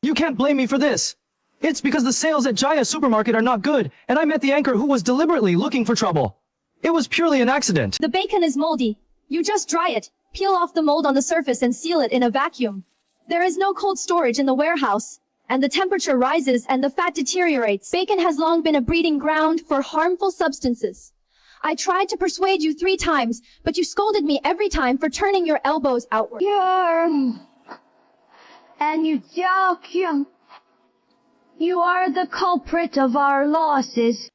You can't blame me for this. It's because the sales at Jaya Supermarket are not good, and I met the anchor who was deliberately looking for trouble. It was purely an accident. The bacon is moldy. You just dry it, peel off the mold on the surface and seal it in a vacuum. There is no cold storage in the warehouse, and the temperature rises and the fat deteriorates. Bacon has long been a breeding ground for harmful substances. I tried to persuade you 3 times, but you scolded me every time for turning your elbows outward. And you are the culprit of our losses.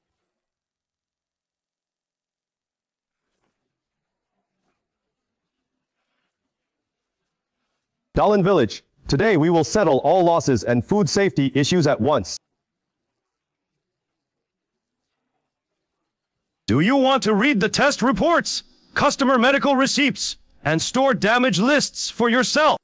Dallin Village, today we will settle all losses and food safety issues at once. Do you want to read the test reports, customer medical receipts, and store damage lists for yourself?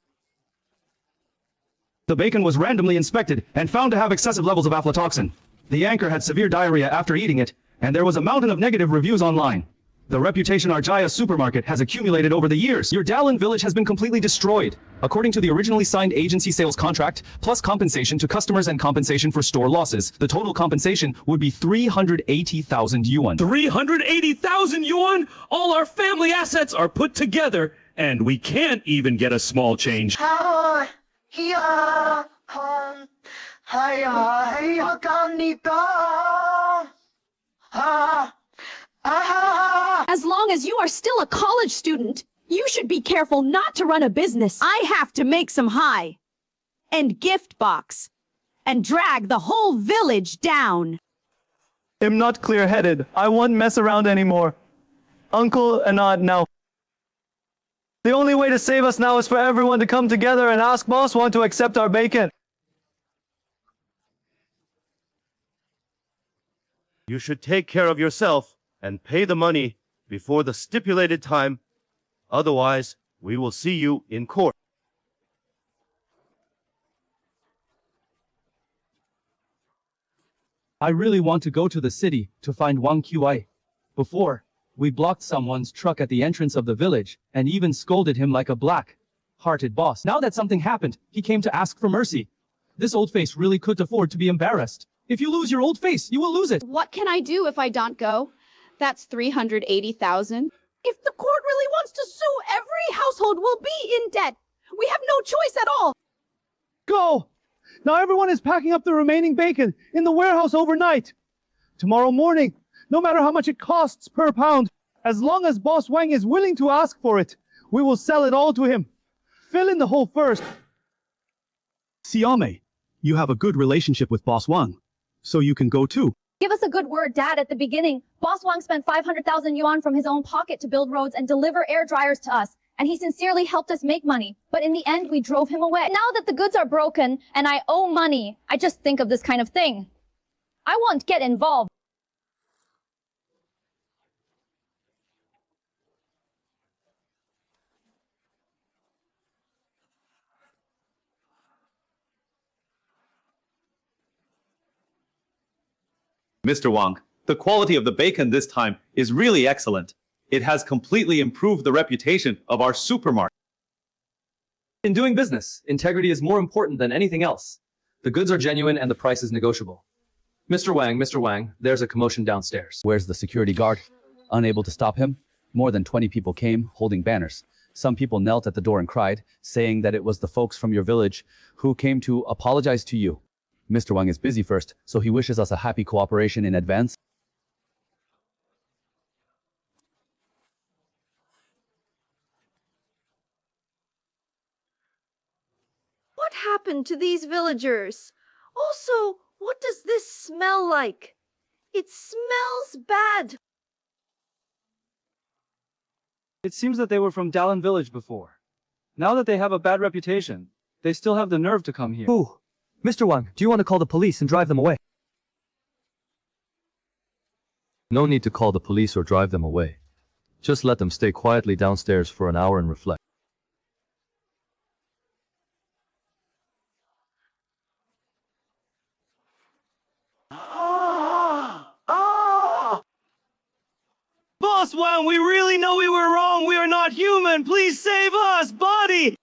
The bacon was randomly inspected and found to have excessive levels of aflatoxin. The anchor had severe diarrhea after eating it, and there was a mountain of negative reviews online. The reputation our Jaya supermarket has accumulated over the years. Your Dallin Village has been completely destroyed. According to the originally signed agency sales contract, plus compensation to customers and compensation for store losses, the total compensation would be 380,000 yuan. 380,000 yuan? All our family assets are put together, and we can't even get a small change. As long as you are still a college student, you should be careful not to run a business. I have to make some high-end gift box and drag the whole village down. I'm not clear-headed. I won't mess around anymore. Uncle and aunt now. The only way to save us now is for everyone to come together and ask Boss Wang to accept our bacon. You should take care of yourself and pay the money before the stipulated time. Otherwise, we will see you in court. I really want to go to the city to find Wang Qi. Before, we blocked someone's truck at the entrance of the village and even scolded him like a black-hearted boss. Now that something happened, he came to ask for mercy. This old face really couldn't afford to be embarrassed. If you lose your old face, you will lose it. What can I do if I don't go? That's 380,000. If the court really wants to sue, every household will be in debt. We have no choice at all. Go! Now everyone is packing up the remaining bacon in the warehouse overnight. Tomorrow morning, no matter how much it costs per pound, as long as Boss Wang is willing to ask for it, we will sell it all to him. Fill in the hole first. Siame, you have a good relationship with Boss Wang, so you can go too. Give us a good word, Dad, at the beginning. Boss Wang spent 500,000 yuan from his own pocket to build roads and deliver air dryers to us, and he sincerely helped us make money. But in the end, we drove him away. Now that the goods are broken and I owe money, I just think of this kind of thing. I won't get involved. Mr. Wang, the quality of the bacon this time is really excellent. It has completely improved the reputation of our supermarket. In doing business, integrity is more important than anything else. The goods are genuine and the price is negotiable. Mr. Wang, there's a commotion downstairs. Where's the security guard? Unable to stop him, more than 20 people came, holding banners. Some people knelt at the door and cried, saying that it was the folks from your village who came to apologize to you. Mr. Wang is busy first, so he wishes us a happy cooperation in advance. What happened to these villagers? Also, what does this smell like? It smells bad. It seems that they were from Dallin village before. Now that they have a bad reputation, they still have the nerve to come here. Ooh, Mr. Wang, do you want to call the police and drive them away? No need to call the police or drive them away. Just let them stay quietly downstairs for an hour and reflect. Boss Wang, we really know we were wrong. We are not human. Please save us, body.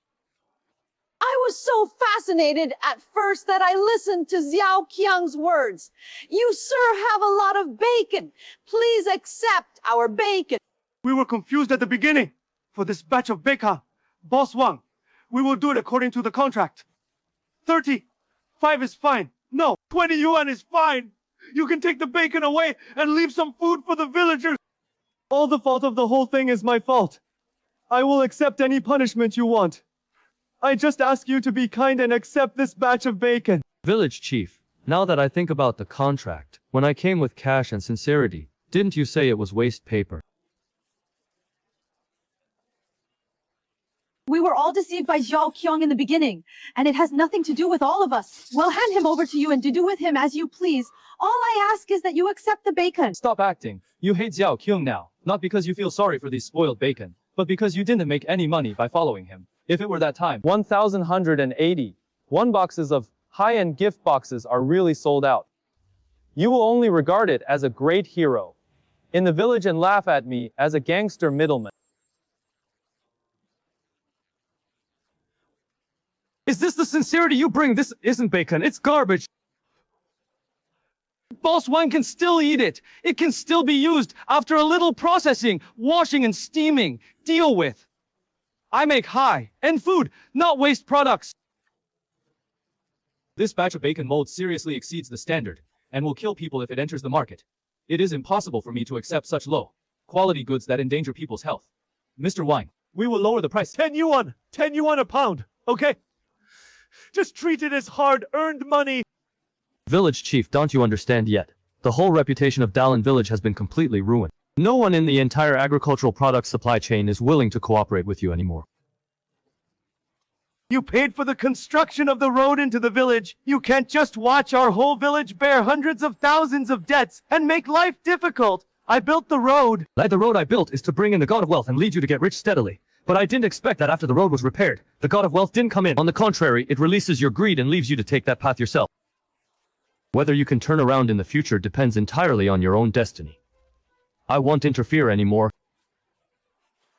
I was so fascinated at first that I listened to Xiao Qiang's words. You, sir, have a lot of bacon. Please accept our bacon. We were confused at the beginning. For this batch of bacon, Boss Wang, we will do it according to the contract. 35 is fine. No, 20 yuan is fine. You can take the bacon away and leave some food for the villagers. All the fault of the whole thing is my fault. I will accept any punishment you want. I just ask you to be kind and accept this batch of bacon. Village chief, now that I think about the contract, when I came with cash and sincerity, didn't you say it was waste paper? We were all deceived by Xiao Qiang in the beginning, and it has nothing to do with all of us. We'll hand him over to you and do with him as you please. All I ask is that you accept the bacon. Stop acting. You hate Xiao Qiang now, not because you feel sorry for these spoiled bacon, but because you didn't make any money by following him. If it were that time, 1,180 boxes of high-end gift boxes are really sold out. You will only regard it as a great hero in the village and laugh at me as a gangster middleman. Is this the sincerity you bring? This isn't bacon, it's garbage. Boss Wang can still eat it. It can still be used after a little processing, washing and steaming. Deal with. I make high-end food, not waste products. this batch of bacon mold seriously exceeds the standard, and will kill people if it enters the market. It is impossible for me to accept such low-quality goods that endanger people's health. Mr. Wang, we will lower the price. 10 yuan! 10 yuan a pound, okay? Just treat it as hard-earned money. Village chief, don't you understand yet? The whole reputation of Dallin village has been completely ruined. No one in the entire agricultural product supply chain is willing to cooperate with you anymore. You paid for the construction of the road into the village. You can't just watch our whole village bear hundreds of thousands of debts and make life difficult. I built the road. The road I built is to bring in the god of wealth and lead you to get rich steadily. But I didn't expect that after the road was repaired, the god of wealth didn't come in. On the contrary, it releases your greed and leaves you to take that path yourself. Whether you can turn around in the future depends entirely on your own destiny. I won't interfere anymore.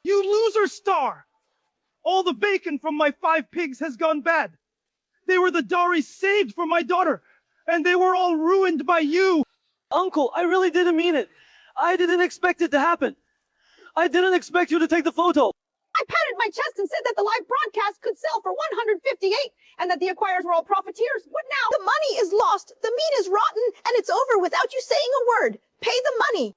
You loser star! All the bacon from my 5 pigs has gone bad. They were the dowry saved for my daughter, and they were all ruined by you. Uncle, I really didn't mean it. I didn't expect it to happen. I didn't expect you to take the photo. I patted my chest and said that the live broadcast could sell for 158 and that the acquirers were all profiteers. What now? The money is lost, the meat is rotten, and it's over without you saying a word. Pay the money.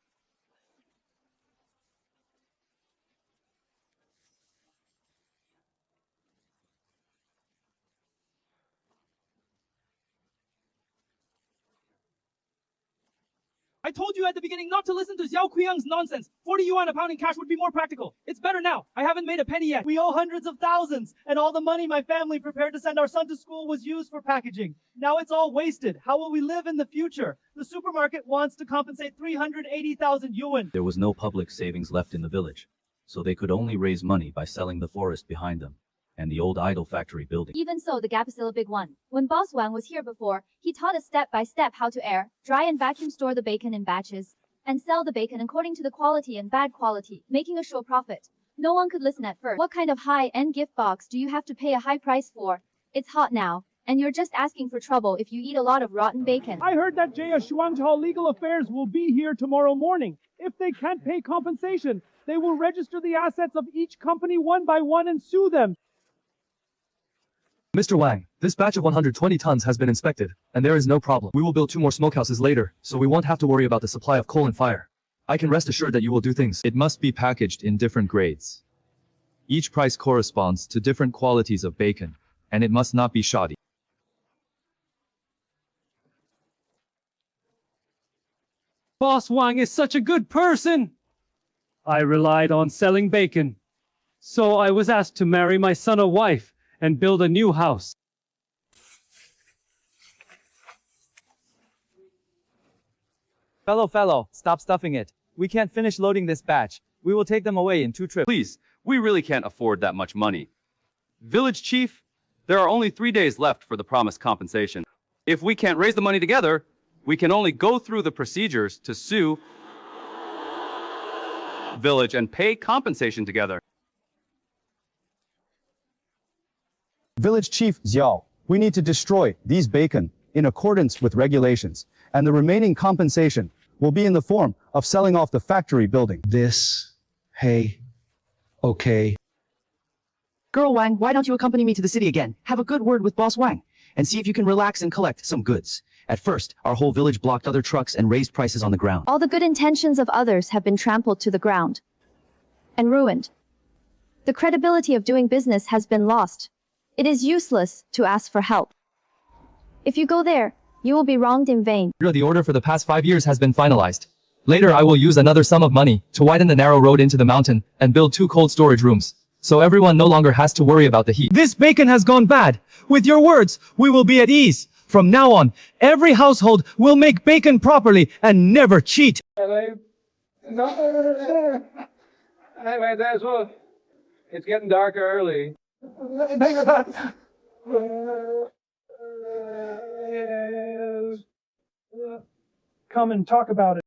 I told you at the beginning not to listen to Xiao Kuyang's nonsense. 40 yuan a pound in cash would be more practical. It's better now. I haven't made a penny yet. We owe hundreds of thousands, and all the money my family prepared to send our son to school was used for packaging. Now it's all wasted. How will we live in the future? The supermarket wants to compensate 380,000 yuan. There was no public savings left in the village, so they could only raise money by selling the forest behind them and the old idol factory building. Even so, the gap is still a big one. When Boss Wang was here before, he taught us step by step how to air, dry and vacuum store the bacon in batches, and sell the bacon according to the quality and bad quality, making a sure profit. No one could listen at first. What kind of high-end gift box do you have to pay a high price for? It's hot now, and you're just asking for trouble if you eat a lot of rotten bacon. I heard that Jaya Shuangzhao Legal Affairs will be here tomorrow morning. If they can't pay compensation, they will register the assets of each company one by one and sue them. Mr. Wang, this batch of 120 tons has been inspected, and there is no problem. We will build 2 more smokehouses later, so we won't have to worry about the supply of coal and fire. I can rest assured that you will do things. It must be packaged in different grades. Each price corresponds to different qualities of bacon, and it must not be shoddy. Boss Wang is such a good person. I relied on selling bacon, so I was asked to marry my son a wife and build a new house. Fellow, stop stuffing it. We can't finish loading this batch. We will take them away in 2 trips. Please, we really can't afford that much money. Village Chief, there are only 3 days left for the promised compensation. If we can't raise the money together, we can only go through the procedures to sue Village and pay compensation together. Village Chief Xiao, we need to destroy these bacon in accordance with regulations, and the remaining compensation will be in the form of selling off the factory building. Okay. Girl Wang, why don't you accompany me to the city again? Have a good word with Boss Wang, and see if you can relax and collect some goods. At first, our whole village blocked other trucks and raised prices on the ground. All the good intentions of others have been trampled to the ground and ruined. The credibility of doing business has been lost. It is useless to ask for help. If you go there, you will be wronged in vain. The order for the past 5 years has been finalized. Later I will use another sum of money to widen the narrow road into the mountain and build 2 cold storage rooms, so everyone no longer has to worry about the heat. This bacon has gone bad. With your words, we will be at ease. From now on, every household will make bacon properly and never cheat. It's getting darker early. Come and talk about it.